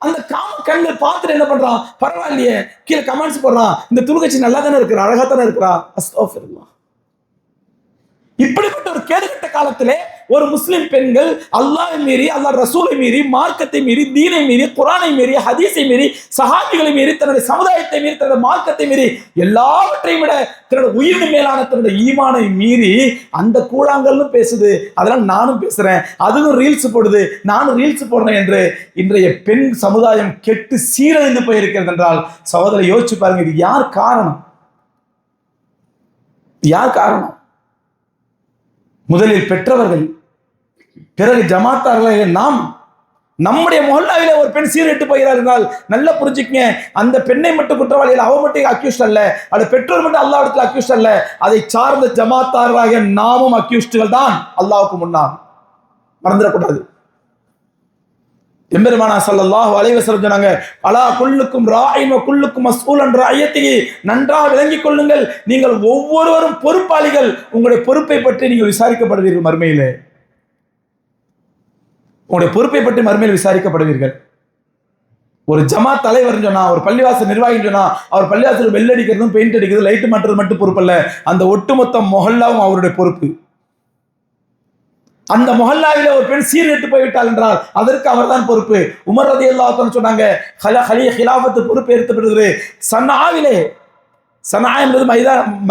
அந்த காம கண்கள் பார்த்துட்டு என்ன பண்றான்? பரவாயில்லையே, கீழே கமெண்ட்ஸ் போடுறான், இந்த துருக்கச்சி நல்லா தானே இருக்கிறா, அழகா தானே இருக்கிறா. அஸ்தக்ஃபிருல்லாஹ். இப்படிப்பட்ட ஒரு கேடுகட்ட காலத்திலே ஒரு முஸ்லிம் பெண்கள் அல்லாஹ்வை மீறி, அல்லாஹ் ரசூலை மீறி, மார்க்கத்தை மீறி, தீனை மீறி, குர்ஆனை மீறி, ஹதீஸை மீறி, சஹாபிகளை மீறி, தன்னுடைய சமுதாயத்தை மீறி, தன்னுடைய மார்க்கத்தை மீறி, எல்லாவற்றையும் விட தன்னுடைய உயிரின் மேலான தன்னுடைய ஈமானை மீறி அந்த கூழாங்கல்னு பேசுது. அதெல்லாம் நானும் பேசுறேன், அதுவும் ரீல்ஸ் போடுது, நானும் ரீல்ஸ் போடுறேன் என்று இன்றைய பெண் சமுதாயம் கெட்டு சீரழிந்து போயிருக்கிறது என்றால் சகோதரரை யோசிச்சு பாருங்க. இது யார் காரணம்? யார் காரணம்? முதலில் பெற்றவர்கள், பிறகு ஜமாத்தார்கள். நாம் நம்முடைய மொஹல்லாவிலே ஒரு பெண் சீரழிட்டு போகிறார் என்றால் நல்லா புரிஞ்சுக்கங்க, அந்த பெண்ணை மட்டும் குற்றவாளிகள், அவ மட்டும் அக்யூஸ்ட் அல்ல, அது பெற்றோர் மட்டும் அல்லாஹ் இடத்துல அக்யூஸ்ட் அல்ல, அதை சார்ந்த ஜமாத்தார்களாக நாமும் அக்யூஸ்டுகள் தான் அல்லாஹ்வுக்கு முன்னால். மறந்துடக்கூடாது. எம்பெருமானா ஸல்லல்லாஹு அலைஹி வஸல்லம் சொன்னாங்க, அலா குல்லுக்கும் ராயின் வ குல்லுக்கும் மஸ்ஊலன் ரஅய்யத்திஹி, நன்றாக விளங்கிக் கொள்ளுங்கள், நீங்கள் ஒவ்வொருவரும் பொறுப்பாளிகள், உங்களுடைய பொறுப்பை பற்றி நீங்கள் விசாரிக்கப்படுவீர்கள் மறுமையிலே. உங்களுடைய பொறுப்பை பற்றி மறுமையில் விசாரிக்கப்படுவீர்கள். ஒரு ஜமாத் தலைவர் சொன்னா, ஒரு பள்ளிவாசல் நிர்வாகி சொன்னா, அவர் பள்ளிவாசல் வெள்ளடிக்கிறதும் பெயிண்ட் அடிக்கிறது லைட் மாட்டுறது மட்டும் பொறுப்பு அல்ல, அந்த ஒட்டுமொத்த மொஹல்லாவும் அவருடைய பொறுப்பு. அந்த மொஹல்லாவில ஒரு பெண் சீர்கெட்டு போய்விட்டால் என்றால் அதற்கு அவர் தான் பொறுப்பு. உமர் ரலியல்லாஹு அன்ஹு சொன்னாங்க, ஹிலாஃபத்து பொறுப்பு ஏற்கப்படுகிறது. சன்னாவிலே, சனா என்பது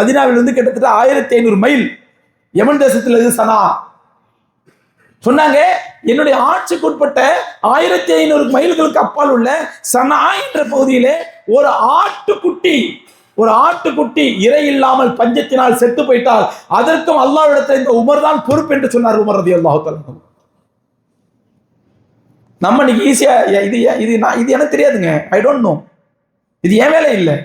மதீனாவிலிருந்து கிட்டத்தட்ட 1500 மைல் யமன் தேசத்தில் இது சனா. சொன்னாங்க, என்னுடைய ஆட்சிக்கு உட்பட்ட 1500 மைல்களுக்கு அப்பால் உள்ள சனா என்ற பகுதியிலே ஒரு ஆட்டுக்குட்டி இறை இல்லாமல் பஞ்சத்தினால் செத்து போயிட்டால் அதற்கும் அல்லாஹ்விடத்தில் இந்த உமர் தான் பொறுப்பு என்று சொன்னார். உமர் ரலியல்லாஹு தஆலா. நம்ம இன்னைக்கு ஈஸியா இது எனக்கு தெரியாதுங்க, ஐ டோன்ட் நோ, இது ஏன் வேலை இல்லை,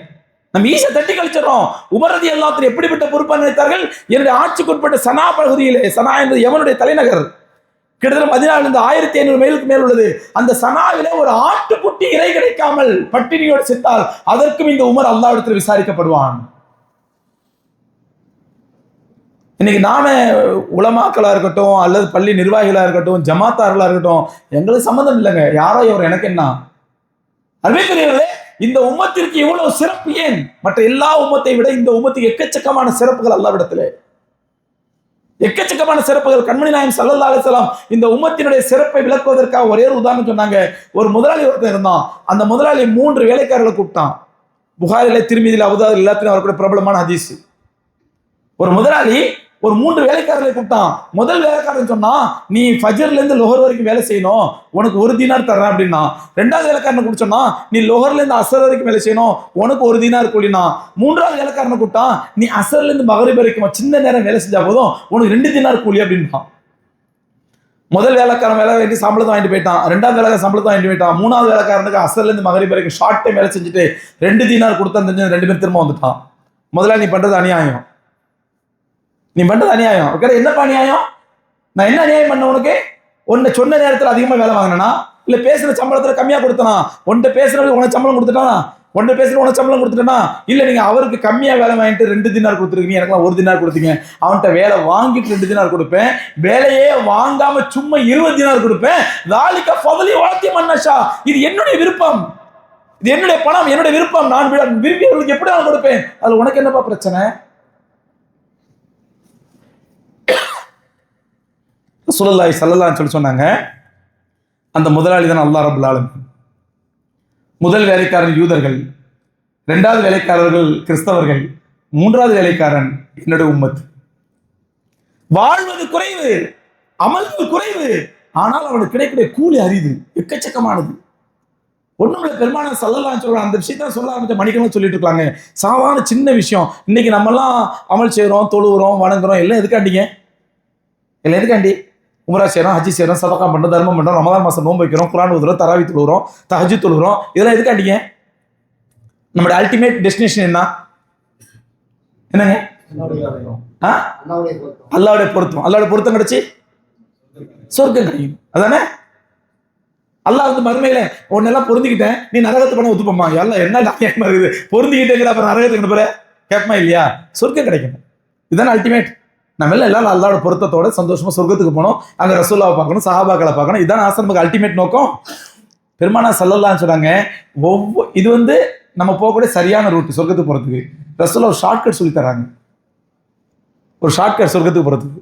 நம்ம ஈஸியா தட்டி கழிச்சிடறோம். உமர் ரலியல்லாஹு தஆலா எப்படிப்பட்ட பொறுப்பாக நினைத்தார்கள்? என்னுடைய ஆட்சிக்கு உட்பட்ட சனா பகுதியிலே, சனா என்பது யமனுடைய தலைநகர், கிட்டத்தட்ட மதீனாவிலிருந்து 1500 மைலுக்கு மேல் உள்ளது. அந்த சனாவிலே ஒரு ஆட்டுக்குட்டி இறை கிடைக்காமல் பட்டினியோடு செத்தால் அதற்கும் இந்த உமர் அல்லாஹ்விடத்தில் விசாரிக்கப்படுவான். இன்னைக்கு நாம உலமாக்களா இருக்கட்டும் அல்லது பள்ளி நிர்வாகிகளா இருக்கட்டும் ஜமாத்தார்களா இருக்கட்டும், எங்களுக்கு சம்மந்தம் இல்லைங்க, யாரோ இவர் எனக்கு என்ன. அருமைக்குரியவர்களே, இந்த உம்மத்திற்கு இவ்வளவு சிறப்பு ஏன்? மற்ற எல்லா உம்மத்தை விட இந்த உம்மத்துக்கு எக்கச்சக்கமான சிறப்புகள் அல்லாஹ்விடத்திலே, எக்கச்சக்கமான சிறப்புகள். கண்மணி நாயகம் ஸல்லல்லாஹு அலைஹி வஸல்லம் இந்த உம்மத்தினுடைய சிறப்பை விளக்குவதற்காக ஒரே ஒரு உதாரணம் சொன்னாங்க. ஒரு முதலாளி ஒருத்தர் இருந்தான். அந்த முதலாளி 3 வேலைக்காரர்களை கூப்பிட்டான். புகாரில, திருமிதியில, அபூதாவுல எல்லாத்துலயும் அவருடைய பிரபலமான ஹதீஸ். ஒரு முதலாளி ஒரு 3 வேலைக்காரர்களை கூப்பிட்டான். முதல் வேலைக்காரன் சொன்னா, நீ ஃபஜ்ர்ல இருந்து லொஹர் வரைக்கும் வேலை செய்யணும், உனக்கு 1 தீனார் தர்றேன் அப்படின்னா. 2வது வேலைக்காரனை கூப்பிட்டோன்னா, நீ லொஹர்ல இருந்து அசர் வரைக்கும் வேலை செய்யணும், உனக்கு 1 தீனார் கூலினா. 3வது வேலைக்காரனை கூப்பிட்டான், நீ அசர்ல இருந்து மகரிப் வரைக்கும் சின்ன நேரம் வேலை செஞ்சா போதும், உனக்கு 2 தீனார் கூலி அப்படின்ட்டான். முதல் வேலைக்காரன் வேலை வேண்டி சம்பளத்தை வாங்கிட்டு போயிட்டான். 2வது வேலைக்காரன் சம்பளத்தை வாங்கிட்டு போயிட்டான். 3வது வேலைக்காரனுக்கு அசர்ல இருந்து மகரிப் வரைக்கும் ஷார்ட் டைம் வேலை செஞ்சுட்டு 2 தீனார் கொடுத்தா தெரிஞ்சு 2 பேரும் திரும்ப வந்துட்டான். முதல்ல நீ பண்றது அநியாயம், நீ பண்றது அநியாயம். என்னப்பா அநியாயம்? நான் என்ன அநியாயம் பண்ண உனக்கு? உன்னை சொன்ன நேரத்தில் அதிகமா வேலை வாங்கினா, இல்ல பேசுற சம்பளத்துல கம்மியா கொடுத்தனா? உன்கிட்ட பேசுறவங்க உனக்கு சம்பளம் கொடுத்துட்டானா? உன்கிட்ட பேசுற உனக்கு சம்பளம் கொடுத்துட்டனா? இல்ல நீங்க அவருக்கு கம்மியா வேலை வாங்கிட்டு 2 தினார் கொடுத்துருக்கீங்க, எனக்குலாம் 1 தினார் கொடுத்தீங்க. அவன்கிட்ட வேலை வாங்கிட்டு 2 தினார் கொடுப்பேன், வேலையே வாங்காம சும்மா 20 தினார் கொடுப்பேன். தாலிக ஃபضலி வஅதி மன்னஷா. இது என்னுடைய விருப்பம், இது என்னுடைய பணம், என்னுடைய விருப்பம். நான் விரும்பியவர்களுக்கு எப்படி நான் கொடுப்பேன். அதுல உனக்கு என்னப்பா பிரச்சனை? ரசூலுல்லாஹி ஸல்லல்லாஹு அலைஹி வஸல்லம் சொன்னாங்க, அந்த முதலாளி தான் அல்லாஹ் ரப்பல் ஆலமீன். முதல் வேலைக்காரன் யூதர்கள், 2வது வேலைக்காரர்கள் கிறிஸ்தவர்கள், 3வது வேலைக்காரன் என்னுடைய உம்மத். வாழ்வது குறைவு, அமல்வது குறைவு, ஆனால் அவனுக்கு கிடைக்கிற கூலி அரிது, எக்கச்சக்கமானது. ஒண்ணுமில்ல, பெருமானார் ஸல்லல்லாஹு அலைஹி வஸல்லம் அந்த விஷயத்தான் சொல்ல ஆரம்பிச்ச மணிக்கணும் சொல்லிட்டு இருக்காங்க. சாதாரண சின்ன விஷயம். இன்னைக்கு நம்மெல்லாம் அமல் செய்கிறோம், தொழுகிறோம், வணங்குறோம், எல்லாம் எதுக்காண்டிங்க? எல்லாம் எதுக்காண்டி? உம்ரா செய்கிறோம், ஹஜ்ஜி செய்கிறோம், சதகா பண்ணுறோம், தர்மம் பண்ணுறோம், ரமதான் மாதம் நோன்பு வைக்கிறோம், குர்ஆன் ஓதுறோம், தராவி தொழுகிறோம், தஹஜ்ஜுத் தொழுகிறோம், இதெல்லாம் எதுக்காண்டிங்க? நம்மளுடைய அல்டிமேட் டெஸ்டினேஷன் என்ன? என்னங்க? அல்லாஹ்வுடைய பொருத்தம். அல்லாஹ்வுடைய பொருத்தம் கிடைச்சி சொர்க்கம் கிடைக்கும், அதானே? அல்லாஹ் மறுமையில உன்னெல்லாம் பொருந்திக்கிட்டேன், நீ நரகத்தை பண்ண ஒத்துப்போமா? எல்லாம் என்ன நியாயமா இருக்குது? பொருந்திக்கிட்டேங்கிற அப்புறம் நரகத்துக்கு போற கேட்பமா இல்லையா? சொர்க்கம் கிடைக்கும், இதுதானே அல்டிமேட். நம்ம எல்லாரும் அல்லாஹ்வோட பொருத்தத்தோட சந்தோஷமா சொர்க்கத்துக்கு போகணும், அங்க ரசூலுல்லாஹை பார்க்கணும், சஹாபாக்களை பார்க்கணும், இதான் ஆசை, நமக்கு அல்டிமேட் நோக்கம். பெருமானார் ஸல்லல்லாஹு அலைஹி சொன்னாங்க, இது நம்ம போகக்கூடிய சரியான ரூட் சொர்க்கத்துக்கு போறதுக்கு. ரசூலுல்லாஹ் ஒரு ஷார்ட்கட் சொல்லி தராங்க, ஒரு ஷார்ட்கட் சொர்க்கத்துக்கு போறதுக்கு.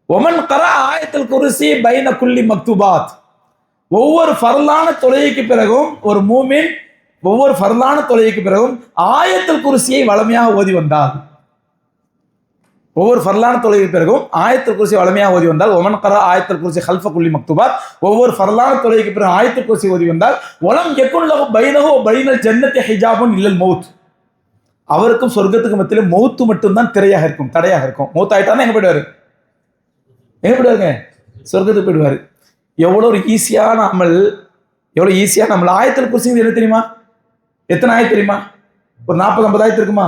ஒமன் கரா ஆயத்துல் குர்சி பைன குல்லி மக்தூபாத். ஒவ்வொரு ஃபர்லான தொழுகைக்கு பிறகும் ஒரு மூமின் ஒவ்வொரு ஃபர்லான தொழுகைக்கு பிறகும் ஆயத்துல் குர்சியை வளமையாக ஓதி வந்தால், ஒவ்வொரு ஃபர்லான தொழுகைக்கு பிறகும் ஆயத்துல் குர்சி வளமையாக ஓதி வந்தால், ஒமன் கரா ஆயத்துல் குர்சி ஹல்ஃப குல்லி மக்தூபாத், ஒவ்வொரு ஃபர்லான தொழுகைக்கு பிறகு ஆயத்துல் குர்சி ஓதி வந்தால், வலம் யகுன் லஹு பைனஹு வ பைனல் ஜன்னத்தி ஹிஜாபுன் இல்லல் மௌத். அவருக்கும் சொர்க்கத்துக்கு மத்தியில மௌத்து மட்டும்தான் திரையாக இருக்கும், தடையாக இருக்கும். மௌத் ஆயிட்டானா எங்க போயிடுவாரு? எங்க போயிடுவாருங்க? சொர்க்கத்துக்கு போயிடுவாரு. எவ்வளோ ஒரு ஈஸியான அமல், எவ்வளோ ஈஸியான அமல். ஆயத்துல் குர்சி என்ன தெரியுமா? எத்தனை ஆயத்து தெரியுமா? ஒரு 40-50 ஆயத்து இருக்குமா?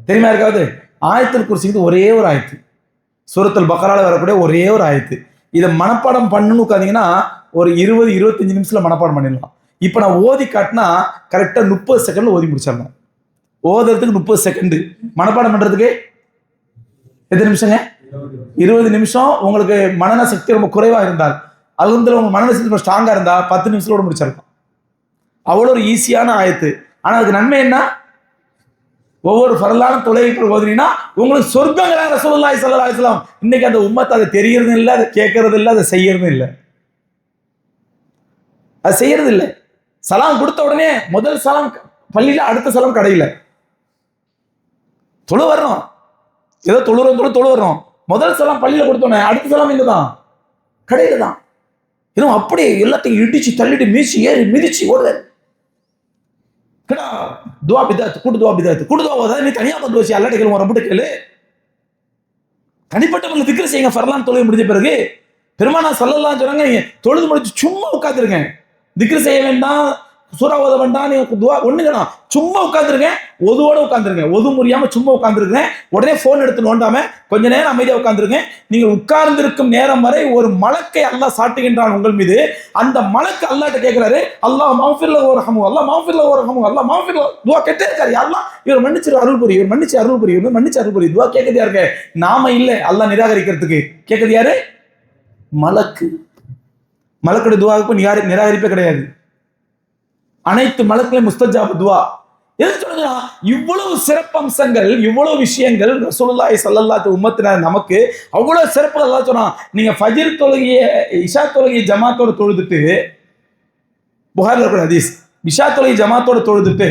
தெரியுமா இருக்காது? ஆயத்துல் குர்சிங்கிறது ஒரே ஒரு ஆயத்து, சூரத்துல் பக்ரால வரக்கூடிய ஒரே ஒரு ஆயத்து. இதை மனப்பாடம் பண்ணணும்னு உட்காந்தீங்கன்னா ஒரு 20-25 நிமிஷத்துல மனப்பாடம் பண்ணிடலாம். இப்போ நான் ஓதி காட்டினா கரெக்டாக 30 செகண்ட்ல ஓதி முடிச்சிடலாம். ஓதுறதுக்கு 30 செகண்டு, மனப்பாடம் பண்றதுக்கு எத்தனை நிமிஷங்க? 20 நிமிஷம். உங்களுக்கு மனன சக்தி ரொம்ப குறைவா இருந்தால், அல்ஹம்துலில்லாஹ் உங்க மனன சக்தி ஸ்ட்ராங்கா இருந்தா 10 நிமிஷத்தோட முடிச்சிடலாம். அவ்வளோ ஒரு ஈஸியான ஆயத்து. ஆனா அதுக்கு நன்மை என்ன? ஒவ்வொரு ஃபர்லான தொழுகைக்கு ஓதுனீங்கன்னா உங்களுக்கு சொர்க்கங்கிற ரசூலுல்லாஹி ஸல்லல்லாஹு அலைஹி வஸல்லம். இன்னைக்கு அந்த உம்மத் அதை தெரியறது இல்லை, அதை கேட்கறது இல்லை, அதை செய்யறதும் இல்லை, அது செய்யறது இல்லை. சலாம் கொடுத்த உடனே முதல் சலாம் பள்ளியில, அடுத்த சலாம் கடையில். தொழு வரணும், ஏதோ தொழு வர்றோம். முதல் சலாம் பள்ளியில கொடுத்தோன்னே அடுத்த சலாம் இங்கதான், கடையில தான். இன்னும் அப்படியே எல்லாத்தையும் இடிச்சு தள்ளிட்டு மீசி ஏறி மிதிச்சு ஓடுது. துவா பிதாத்து, கூட்டு துவா பிதாத்து, கூட்டு துவா ஓதாது. நீ தனியா வந்து வச்சு அல்லாஹ்ட்ட கேளு, ரொம்ப கேளு. தனிப்பட்டவங்களை திக்ர் செய்யுங்க ஃபர்லான் தொழுகை முடிஞ்ச பிறகு. பெருமானார் ஸல்லல்லாஹு அலைஹி வஸல்லம் சொன்னாங்க, தொழுது முடிச்சு சும்மா உட்காந்துருங்க, திக்ர் செய்ய வேண்டாம், சூறா ஓத வேண்டாம், நீங்க துவா ஒண்ணுங்கண்ணா, சும்மா உட்காந்துருங்க, ஒதுவோட உட்காந்துருங்க. ஒது முடியாம சும்மா உட்காந்துருங்க. உடனே போன் எடுத்து நோண்டாம கொஞ்ச நேரம் அமைதியா உட்காந்துருங்க. நீங்க உட்கார்ந்திருக்கும் நேரம் வரை ஒரு மலக்கை அல்லாஹ் சாட்டுகின்றான் உங்கள் மீது. அந்த மலக்கு அல்லாஹ்ட்ட கேட்கிறாரு, அல்லாஹ் மஃபிர்ல வரஹமு, அல்லாஹ் மஃபிர்ல வரஹமு, அல்லாஹ் மஃபிர்ல, துவா கேட்டே இருக்காரு. அல்லாஹ் இவர் மன்னிச்சு அருள் புரி, இவர் மன்னிச்சு அருள் புரி, இவர் மன்னிச்சு அருள் புரி. துவா கேட்கறது யாருக்கு? நாம இல்ல, அல்லாஹ் நிராகரிக்கிறதுக்கு. கேட்கறது யாரு? மலக்கு. மலக்குடைய துவாவுக்கு நிராகரிப்பே கிடையாது. அனைத்து மலக்குலையும் முஸ்தஜாப் துவா. எது சொல்லுங்க? இவ்வளவு சிறப்பம்சங்கள், இவ்வளவு விஷயங்கள் ரசூலுல்லாஹி ஸல்லல்லாஹு அலைஹி உம்மத்தினர் நமக்கு அவ்வளவு சிறப்புகள் எல்லாம் சொன்னான். நீங்க ஃபஜ்ர் தொழுகைய, இஷா தொழுகைய ஜமாத்தோட தொழுதுட்டு, புகாரில் இருக்கிற ஹதீஸ், இஷா தொழுகை ஜமாத்தோட தொழுதுட்டு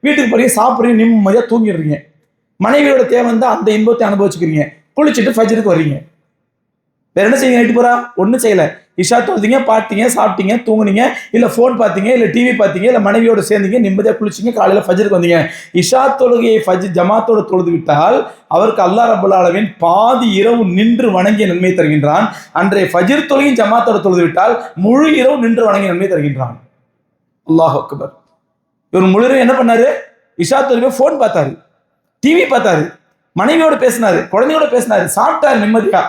வீட்டுக்கு போய் சாப்பிடுறீங்க, நிம்மதியா தூங்கிடுறீங்க. மனைவியோட தேவை வந்து அந்த இன்பத்தை அனுபவிச்சுக்கிறீங்க. குளிச்சுட்டு ஃபஜ்ருக்கு வர்றீங்க. வேற என்ன செய்யுங்க? நைட்டு பூரா ஒன்றும் செய்யல. இஷா தொழுதிங்க, பாட்டீங்க, சாப்பிட்டீங்க, தூங்குனீங்க, இல்ல போன் பார்த்தீங்க, இல்ல டிவி பார்த்தீங்க, இல்ல மனைவியோட சேர்ந்தீங்க, நிம்மதியா குளிச்சிங்க, காலையில ஃபஜ்ருக்கு வந்தீங்க. இஷா தொழுகையை ஜமாத்தோட தொழுது விட்டால் அவருக்கு அல்லாஹ் ரப்பல் ஆலமீன் பாதி இரவு நின்று வணங்கிய நன்மை தருகின்றான். அன்றைய ஃபஜ்ர் தொழுகையும் ஜமாத்தோட தொழுது விட்டால் முழு இரவு நின்று வணங்கிய நன்மை தருகின்றான். அல்லாஹ் அக்பர். இவர் முழு இரவு என்ன பண்ணாரு? இஷா தொழுகை போன் பார்த்தாரு, டிவி பார்த்தாரு, மனைவியோட பேசினாரு, குழந்தையோட பேசினாரு, சாப்பிட்டாரு, நிம்மதியா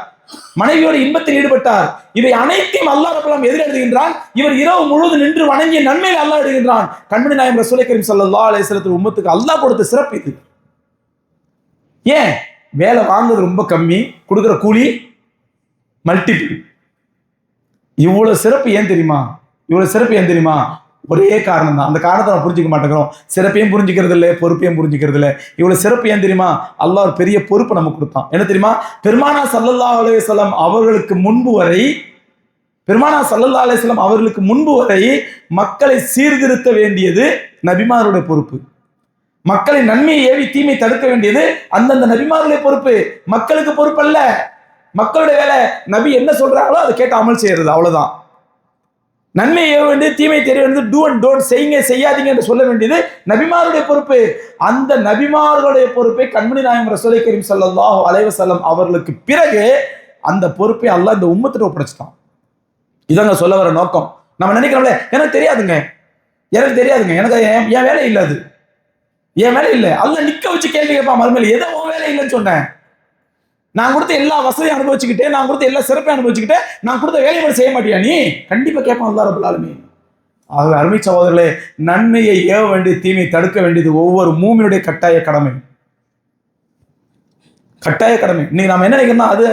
மனைவியோட இன்பத்தில் ஈடுபட்டார். இவை அனைத்தையும் அல்லாஹ் ரப்பல் ஆலமீன் எதிர் எழுதுகின்றான். இவர் இரவு முழுவதும் நின்று வணங்கிய நன்மையில் அல்லாஹ் எழுதுகின்றான். கண்மணி நாயகம் ரசூலை கரீம் ஸல்லல்லாஹு அலைஹி வஸல்லம் உம்மத்துக்கு அல்லாஹ் கொடுத்த சிறப்பு இது. ஏன்? வேலை வாங்குறது ரொம்ப கம்மி, கொடுக்குற கூலி மல்டிபிள். இவ்வளவு சிறப்பு ஏன் தெரியுமா? இவ்வளவு சிறப்பு ஏன் தெரியுமா? ஒரே காரணம் தான். அந்த காரணத்தை நம்ம புரிஞ்சுக்க மாட்டேங்கிறோம். சிறப்பையும் புரிஞ்சுக்கிறது இல்லை, பொறுப்பையும் புரிஞ்சுக்கிறது இல்லை. இவ்வளவு சிறப்பு ஏன் தெரியுமா? அல்லாஹ் ஒரு பெரிய பொறுப்பு நமக்கு கொடுத்தான். என்ன தெரியுமா? பெருமானா ஸல்லல்லாஹு அலைஹி வஸல்லம் அவர்களுக்கு முன்பு வரை மக்களை சீர்திருத்த வேண்டியது நபிமாருடைய பொறுப்பு. மக்களை நன்மையை ஏவி தீமை தடுக்க வேண்டியது அந்தந்த நபிமாருடைய பொறுப்பு. மக்களுக்கு பொறுப்பு அல்ல. மக்களுடைய வேலை நபி என்ன சொல்றாங்களோ அதை கேட்டு அமல் செய்யறது, அவ்வளவுதான். நன்மை ஏவ வேண்டியது, தீமை தெரிய வேண்டியது, டூ அண்ட் டோன்ட், செய்யுங்க செய்யாதீங்க என்று சொல்ல வேண்டியது நபிமாருடைய பொறுப்பு. அந்த நபிமார்களுடைய பொறுப்பை கண்மணி நாயகம் ரசூலை கரீம் ஸல்லல்லாஹு அலைஹி வஸல்லம் அவர்களுக்கு பிறகு அந்த பொறுப்பை அல்லாஹ் இந்த உம்மத்திட்ட ஒப்படைச்சிட்டான். இதாங்க சொல்ல வர நோக்கம். நம்ம நினைக்கிறோம்ல, எனக்கு தெரியாதுங்க, எனக்கு என் வேலை இல்லை, அது என் வேலை இல்லை. அல்லாஹ் நிக்க வச்சு கேள்வி கேட்பான் மறுமையில, எதோ உன் வேலை இல்லைன்னு சொன்னேன். நான் கொடுத்த எல்லா வசதியும் அனுபவிச்சுக்கிட்டேன், நான் கொடுத்த எல்லா சிறப்பையும் அனுபவிச்சுக்கிட்டேன், நான் கொடுத்த வேலையை செய்ய மாட்டியா நீ? கண்டிப்பா கேட்பான் அல்லாஹ் ரப்பல் ஆலமீன். ஆகவே அருமை சகோதரர்களே, நன்மையை ஏவ வேண்டிய, தீமையை தடுக்க வேண்டியது ஒவ்வொரு மூமினுடைய கட்டாய கடமை. கட்டாய கடமை. இன்னைக்கு நாம என்ன நினைக்கிறோம்னா, அது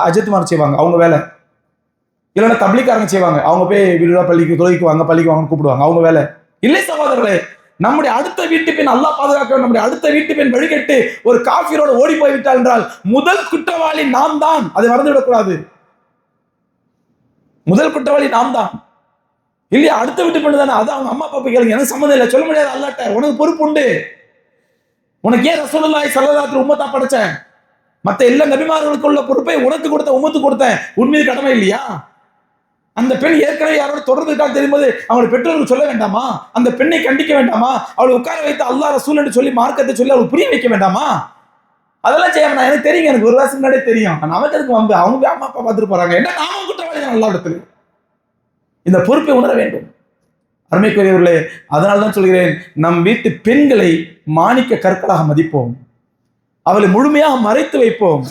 அஜித்மார் செய்வாங்க, அவங்க வேலை. இல்லைன்னா தப்லீக்காரங்க செய்வாங்க, அவங்க போய் வீடுடா பள்ளிக்கு தொழுகைக்கு வாங்க, பள்ளிக்கு வாங்கன்னு கூப்பிடுவாங்க, அவங்க வேலை. இல்லை சகோதரர்களே, நம்முடைய அடுத்த வீட்டு பெண் அல்லாஹ் பாதுகாக்க, நம்முடைய அடுத்த வீட்டு பெண் வழிகட்டு ஒரு காஃபிரோட ஓடி போய்விட்டால் என்றால் முதல் குற்றவாளி நாம் தான். அதை மறந்துவிடக்கூடாது. முதல் குற்றவாளி நாம் தான். இல்லையா? அடுத்த வீட்டு பெண்ணு தானே, அது அவங்க அம்மா அப்பா போய் கேளுங்க, எனக்கு சம்மந்தம் இல்லை, சொல்ல முடியாது. அல்லாஹ்ட்ட உனக்கு பொறுப்பு உண்டு. உனக்கு ஏன் ரசூலுல்லாஹி ஸல்லல்லாஹு அலைஹி உம்மத்தா படைச்சேன்? மற்ற எல்லா நபிமார்களுக்கு உள்ள பொறுப்பை உனக்கு கொடுத்த, உம்மத்துக்கு கொடுத்தேன். உண்மையில் கடமை இல்லையா? அந்த பெண் ஏற்கனவே யாரோட தொடர்பு இருக்கான்னு தெரியும்போது அவங்களுடைய பெற்றோர்கள் சொல்ல வேண்டாமா? அந்த பெண்ணை கண்டிக்க வேண்டாமா? அவளை உட்கார வைத்து அல்லாஹ் ரசூல் என்று சொல்லி மார்க்கத்தை சொல்லி அவளுக்கு புரிய வைக்க வேண்டாமா? அதெல்லாம் செய்ய வேண்டாம். எனக்கு தெரியுங்க, எனக்கு ஒரு வருஷம் முன்னாடியே தெரியும். நமக்கு அதுக்கு வந்து அவங்க அம்மா அப்பா பார்த்துட்டு போறாங்க, என்ன நாம குற்றவாளி தான் எல்லா இடத்துல. இந்த பொறுப்பை உணர வேண்டும் அருமைக்குரியவர்களே. அதனால்தான் சொல்கிறேன், நம் வீட்டு பெண்களை மாணிக்க கற்களாக மதிப்போம், அவளை முழுமையாக மறைத்து வைப்போம்.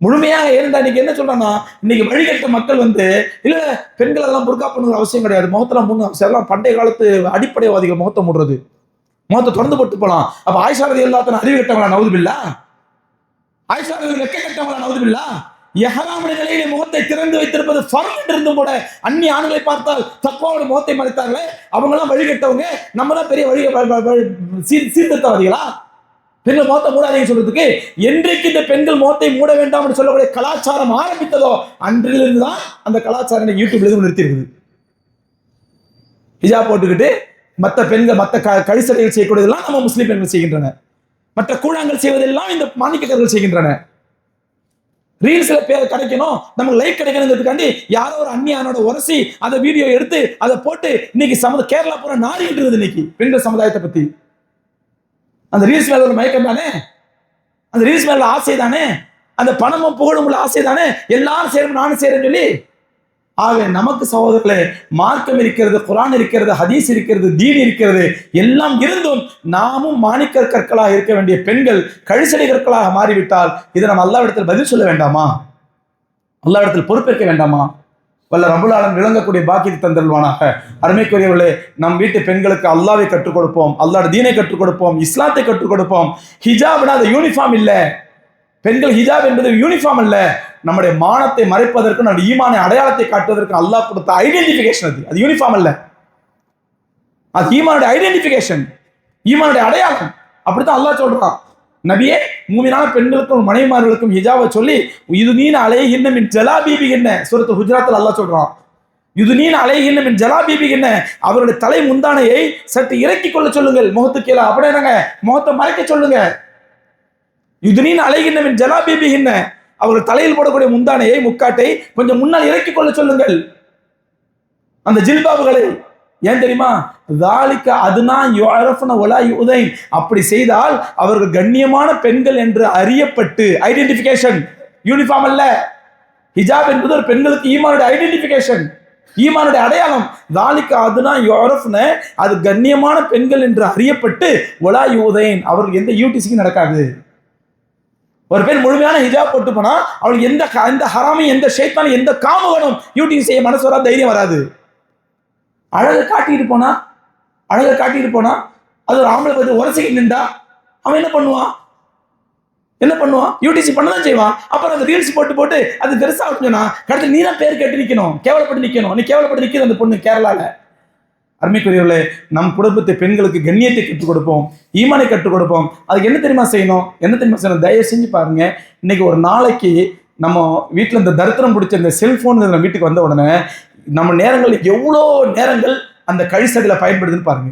முழுமையாக இருந்தா இன்னைக்கு என்ன சொல்றாங்கன்னா, இன்னைக்கு வழிகட்ட மக்கள் வந்து இல்ல பெண்கள் எல்லாம் புர்கா பண்ணுற அவசியம் கிடையாது, முகத்தெல்லாம் மூணு எல்லாம் பண்டைய காலத்து அடிப்படைவாதிகள் முகத்தை மூடுறது, முகத்தை திறந்து போட்டு போலாம். அப்ப ஆயிஷா ரலியல்லாஹு அறிவு கட்டவங்களா? நவுதுபில்லா. ஆயிஷா ரலியல்லாஹு வெக்க கட்டவங்களா? நவுதுபில்லா. இஹ்ராமுடைய நிலையிலே முகத்தை திறந்து வைத்திருப்பது ஃபர்த் இருந்தும் கூட அந்நிய ஆண்களை பார்த்தால் தக்வாவோட முகத்தை மறைத்தார்களே, அவங்க எல்லாம் வழிகட்டவங்க, நம்ம தான் பெரிய சீர்திருத்தவாதிகளா? பெண்கள் முகத்தை மூடாதீங்க சொல்றதுக்கு. என்றைக்கு இந்த பெண்கள் முகத்தை மூட வேண்டாம் என்று சொல்லக்கூடிய கலாச்சாரம் ஆரம்பித்ததோ அன்றிலிருந்து தான் அந்த கலாச்சாரம் யூடியூப்ல இருந்து நிறுத்தி இருக்குது. ஹிஜாப் போட்டுக்கிட்டு மற்ற பெண்கள் மற்ற கழிசடைகள் செய்யக்கூடியதெல்லாம் நம்ம முஸ்லீம் பெண்கள் செய்கின்றன, மற்ற கூழாங்கள் செய்வதெல்லாம் இந்த மாணிக்கர்கள் செய்கின்றன. ரீல்ஸ்ல பேர் கிடைக்கணும், நமக்கு லைக் கிடைக்கணுங்கிறதுக்காண்டி யாரோ ஒரு அந்நியானோட உரசி அதை வீடியோ எடுத்து அதை போட்டு இன்னைக்கு கேரளா பூரா நாரிட்டு இருக்குது இன்னைக்கு பெண்கள் சமுதாயத்தை பத்தி. அந்த ரீல்ஸ் மேல ஒரு மயக்கம் தானே, அந்த ரீல்ஸ் மேல ஆசை தானே, அந்த பணமும் புகழும் உள்ள ஆசை தானே, எல்லாரும் சேரும் நானும் சேரேன்னு சொல்லி ஆக நமக்கு சகோதரர்களே, மார்க்கம் இருக்கிறது, குர்ஆன் இருக்கிறது, ஹதீஸ் இருக்கிறது, தீன் இருக்கிறது, எல்லாம் இருந்தும் நாமும் மாணிக்க கற்களாக இருக்க வேண்டிய பெண்கள் கழிசடை கற்களாக மாறிவிட்டால் இதை நம்ம அல்லாஹ்விடத்தில் பதில் சொல்ல வேண்டாமா? அல்லாஹ்விடத்தில் பொறுப்பேற்க வேண்டாமா? வல்ல ரப்புல் ஆலமீன் விளங்கக்கூடிய பாக்கியத்தை தந்தல்வானாக. அருமைக்குரியவர்களே, நம் வீட்டு பெண்களுக்கு அல்லாஹ்வை கற்றுக் கொடுப்போம், அல்லாஹ்வுடைய தீனை கற்றுக் கொடுப்போம், இஸ்லாத்தை கற்றுக் கொடுப்போம். ஹிஜாப்னா அது யூனிஃபார்ம் இல்லை. பெண்கள் ஹிஜாப் என்பது யூனிஃபார்ம் அல்ல. நம்முடைய மானத்தை மறைப்பதற்கு, நம்முடைய ஈமானை அடையாளத்தை காட்டுவதற்கு அல்லாஹ் கொடுத்த ஐடென்டிஃபிகேஷன். அது யூனிஃபார்ம் அல்ல, அது ஈமானுடைய ஐடென்டிஃபிகேஷன், ஈமானுடைய அடையாளம். அப்படித்தான் அல்லாஹ் சொல்றான். நபியே, மூமினான பெண்களுக்கும் மனைவிமார்களுக்கும் ஹிஜாபை சொல்லி யுதுனீன அலைஹின்ன மின் ஜலாபீபிஹின்ன, சூரத்துல் ஹுஜராத்தில் அல்லாஹ் சொல்றான். யுதுனீன அலைஹின்ன மின் ஜலாபீபிஹின்ன, அவருடைய தலை முந்தானையை சற்று இறக்கிக் கொள்ள சொல்லுங்கள், முகத்துக்கு கீழே. அப்படியே என்னங்க, முகத்தை மறைக்க சொல்லுங்க. யுதுனீன அலைஹின்ன மின் ஜலாபீபிஹின்ன, அவர்கள் தலையில் போடக்கூடிய முந்தானையை, முக்காட்டை கொஞ்சம் முன்னால் இறக்கிக் கொள்ள சொல்லுங்கள், அந்த ஜில்பாபுகளை. ஏன் தெரியுமா? ذَلِكَ أَدْنَىٰ يُعْرَفْنَ وَلَا يُؤْذَيْنَ, அப்படி செய்தால் அவர்கள் கண்ணியமான பெண்கள் என்று அறியப்பட்டு, ஐடென்டிஃபிகேஷன், யூனிஃபார்ம் அல்ல. ஹிஜாப் என்பது ஒரு பெண்களுக்கு ஈமானுடைய ஐடென்டிஃபிகேஷன், ஈமானுடைய அடையாளம். ذَلِكَ أَدْنَىٰ يُعْرَفْنَ, அது கண்ணியமான பெண்கள் என்று அறியப்பட்டு, وَلَا يُؤْذَيْنَ, அவர்கள் எந்த யூடிசிக்கும் நடக்காது. ஒரு பெண் முழுமையான ஹிஜாப் போட்டு போனா அவளுக்கு எந்த ஹராமையும், எந்த ஷைத்தானும், எந்த காமகனும் யூடிசி செய்ய மனசு வராது, தைரியம் வராது. அழகை காட்டிட்டு போனா, அழகை காட்டிட்டு போனா, அது ஒரு ஆம்பளை பார்த்து உரசிக்கிட்டு நின்றா அவன் என்ன பண்ணுவான்? என்ன பண்ணுவான்? யூடிசி பண்ணதான் செய்வான். அப்புறம் அந்த ரீல்ஸ் போட்டு அது பெருசா சொன்னா கடைசி நீ தான் பேர் கேட்டு நிக்கணும், கேவலப்பட்டு நிக்கணும். நீ கேவலப்பட்டு நிக்கிறது அந்த பொண்ணு கேரளால. அருமைக்குரியவர்களே, நம் குடும்பத்தை பெண்களுக்கு கண்ணியத்தை கற்றுக் கொடுப்போம், ஈமானை கற்றுக் கொடுப்போம். அதுக்கு என்ன தெரியுமா செய்யணும்? தயவு செஞ்சு பாருங்க. இன்னைக்கு ஒரு நாளைக்கு நம்ம வீட்டில் இந்த தரித்திரம் பிடிச்ச இந்த செல்போன் நம்ம வீட்டுக்கு வந்த உடனே நம்ம நேரங்கள் எவ்வளோ நேரங்கள் அந்த கழிசடையில் பயன்படுதுன்னு பாருங்க.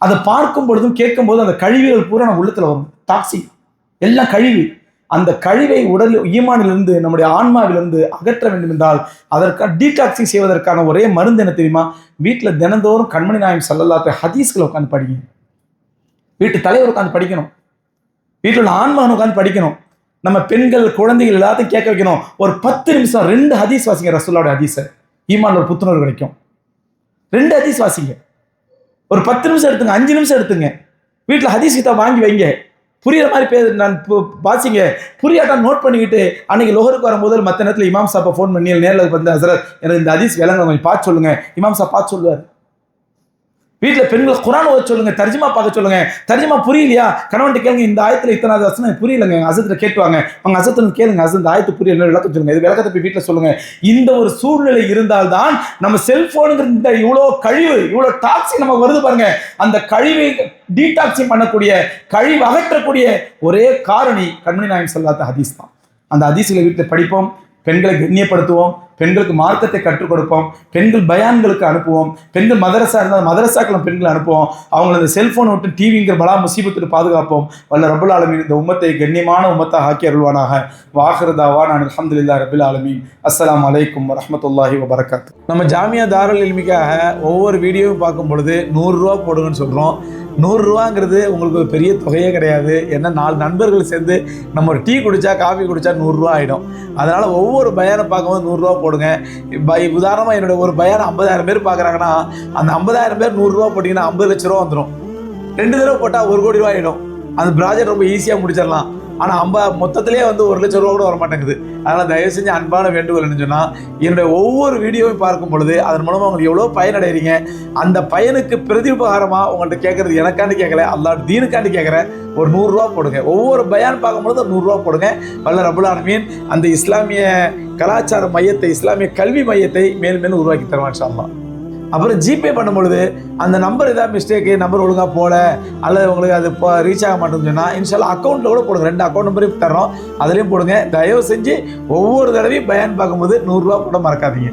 அதை பார்க்கும் பொழுதும் கேட்கும் போதும் அந்த கழிவுகள் பூரா நம்ம உள்ளத்துல வரும். டாக்ஸிக் எல்லாம் கழிவு. அந்த கழிவை உடல் ஈமானிலிருந்து, நம்முடைய ஆன்மாவிலிருந்து அகற்ற வேண்டும் என்றால் அதற்கான டீடாக்சிங் செய்வதற்கான ஒரே மருந்து என்ன தெரியுமா? வீட்டில் தினந்தோறும் கண்மணி நாயகம் ஸல்லல்லாஹு அலைஹி ஹதீஸ்களை உட்காந்து படிங்க. வீட்டு தலைவர் உட்காந்து படிக்கணும், வீட்டில் உள்ள ஆன்மகன் உட்காந்து படிக்கணும். நம்ம பெண்கள், குழந்தைகள் எல்லாத்தையும் கேட்க வைக்கணும். ஒரு 10 நிமிஷம் 2 ஹதீஸ் வாசிங்க, ரசூலுல்லாஹ்வுடைய ஹதீஸை. ஈமான் ஒரு புத்துணர்வு கிடைக்கும். 2 ஹதீஸ் வாசிங்க, ஒரு 10 நிமிஷம் எடுத்துங்க, 5 நிமிஷம் எடுத்துங்க. வீட்டில் ஹதீஸ் கிதாப் வாங்கி வைங்க, புரியுற மாதிரி நான் வாசிங்க. புரியாட்டா நோட் பண்ணிக்கிட்டு அன்னைக்கு லோகருக்கு வரும்போது மற்ற நேரத்தில் இமாம் சாப்பை ஃபோன் பண்ணி நேரில் வந்து ஹஸரத் எனக்கு இந்த ஹதீஸ் விளங்க கொஞ்சம் பார்த்து சொல்லுங்க. இமாம் சாப் பார்த்து சொல்லுவார். வீட்டில் பெண்கள் குர்ஆன் ஓத சொல்லுங்க, தர்ஜுமா பார்க்க சொல்லுங்க. தர்ஜுமா புரியலையா, கணவன்கிட்ட கேளுங்க, இந்த ஆயத்தில் இத்தனை வசனம் புரியலங்க, ஹஸரத்தை கேட்டுவாங்க. அவங்க ஹஸரத்தை கேளுங்க, ஹஸரத் இந்த ஆயத்து புரியல, விளக்கம் சொல்லுங்க, இது விளக்கத்தை போய் வீட்டில் சொல்லுங்க. இந்த ஒரு சூழ்நிலை இருந்தால்தான் நம்ம செல்போனுங்கிற இந்த இவ்வளோ கழிவு, இவ்வளோ டாக்ஸிக் நமக்கு வருது பாருங்க. அந்த கழிவை டீடாக்சிங் பண்ணக்கூடிய, கழிவு அகற்றக்கூடிய ஒரே காரணி கண்மணி நாயகம் ஸல்லல்லாஹு அலைஹி ஹதீஸ் தான். அந்த ஹதீஸ்களை வீட்டில் படிப்போம், பெண்களை கண்ணியப்படுத்துவோம், பெண்களுக்கு மார்க்கத்தை கற்றுக் கொடுப்போம், பெண்கள் பயான்களுக்கு அனுப்புவோம், பெண்கள் மதரசா இருந்தால் மதரசாக்களும் பெண்களை அனுப்புவோம். அவங்களை இந்த செல்போனை விட்டு டிவிங்கிற பலா முசீபத்துட்டு பாதுகாப்போம். வல்ல ரப்புல் ஆலமீன் இந்த உம்மத்தை கண்ணியமான உம்மத்தாக ஆக்கி அருள்வானாக. வாஹிரு தஅவானா அல்ஹம்துலில்லாஹி ரப்பில் ஆலமீன். அஸ்ஸலாமு அலைக்கும் வரஹ்மத்துல்லாஹி வபரகாத்துஹு. நம்ம ஜாமியா தாருல் இல்மிக்காக ஒவ்வொரு வீடியோவும் பார்க்கும் பொழுது 100 ரூபா போடுங்கன்னு சொல்கிறோம். 100 ரூபாங்கிறது உங்களுக்கு ஒரு பெரிய தொகையே கிடையாது. ஏன்னா 4 நண்பர்கள் சேர்ந்து நம்ம ஒரு டீ குடித்தா, காஃபி குடித்தா 100 ரூபா ஆகிடும். அதனால் ஒவ்வொரு பயானை பார்க்கும்போது 100 ரூபா போடுங்க. உதாரணமாக என்னோட ஒரு பயானை 50,000 பேர் பார்க்குறாங்கன்னா அந்த 50,000 பேர் 100 ரூபா போட்டிங்கன்னா 50 லட்ச ரூபா வந்துடும். 2 தடவை போட்டால் 1 கோடி ரூபா ஆகிடும். அந்த ப்ராஜெக்ட் ரொம்ப ஈஸியாக முடிச்சிடலாம். ஆனால் மொத்தத்திலே வந்து 1 லட்ச ரூபா கூட வர மாட்டேங்குது. அதனால் தயவு செஞ்சு அன்பான வேண்டுகோள் என்ன சொன்னால், என்னுடைய ஒவ்வொரு வீடியோவையும் பார்க்கும் பொழுது அதன் மூலமாக உங்களுக்கு எவ்வளோ பயனடைகிறீங்க, அந்த பயனுக்கு பிரதிபகாரமாக உங்கள்கிட்ட கேட்குறது எனக்காண்டி கேட்கல, அல்லாஹ் தீனுக்காண்டி கேட்குறேன். ஒரு 100 ரூபா போடுங்க. ஒவ்வொரு பயான் பார்க்கும்பொழுது 100 ரூபா போடுங்க. வல்ல ரப்புல் ஆலமீன் அந்த இஸ்லாமிய கலாச்சார மையத்தை, இஸ்லாமிய கல்வி மையத்தை மேலும் மேலும் உருவாக்கி தருவான் இன்ஷா அல்லாஹ். அப்புறம் ஜிபே பண்ணும்பொழுது அந்த நம்பர் ஏதாவது மிஸ்டேக்கு, நம்பர் ஒழுங்காக போல அல்லது உங்களுக்கு அது ரீச் ஆக மாட்டேன்னு சொன்னால் இன்ஷால்லா அக்கௌண்ட்டில் கூட போடுங்க. 2 அக்கௌண்ட் நம்பரையும் தர்றோம், அதுலேயும் போடுங்க. தயவு செஞ்சு ஒவ்வொரு தடவையும் பயான் பார்க்கும்போது 100 ரூபா போட மறக்காதீங்க.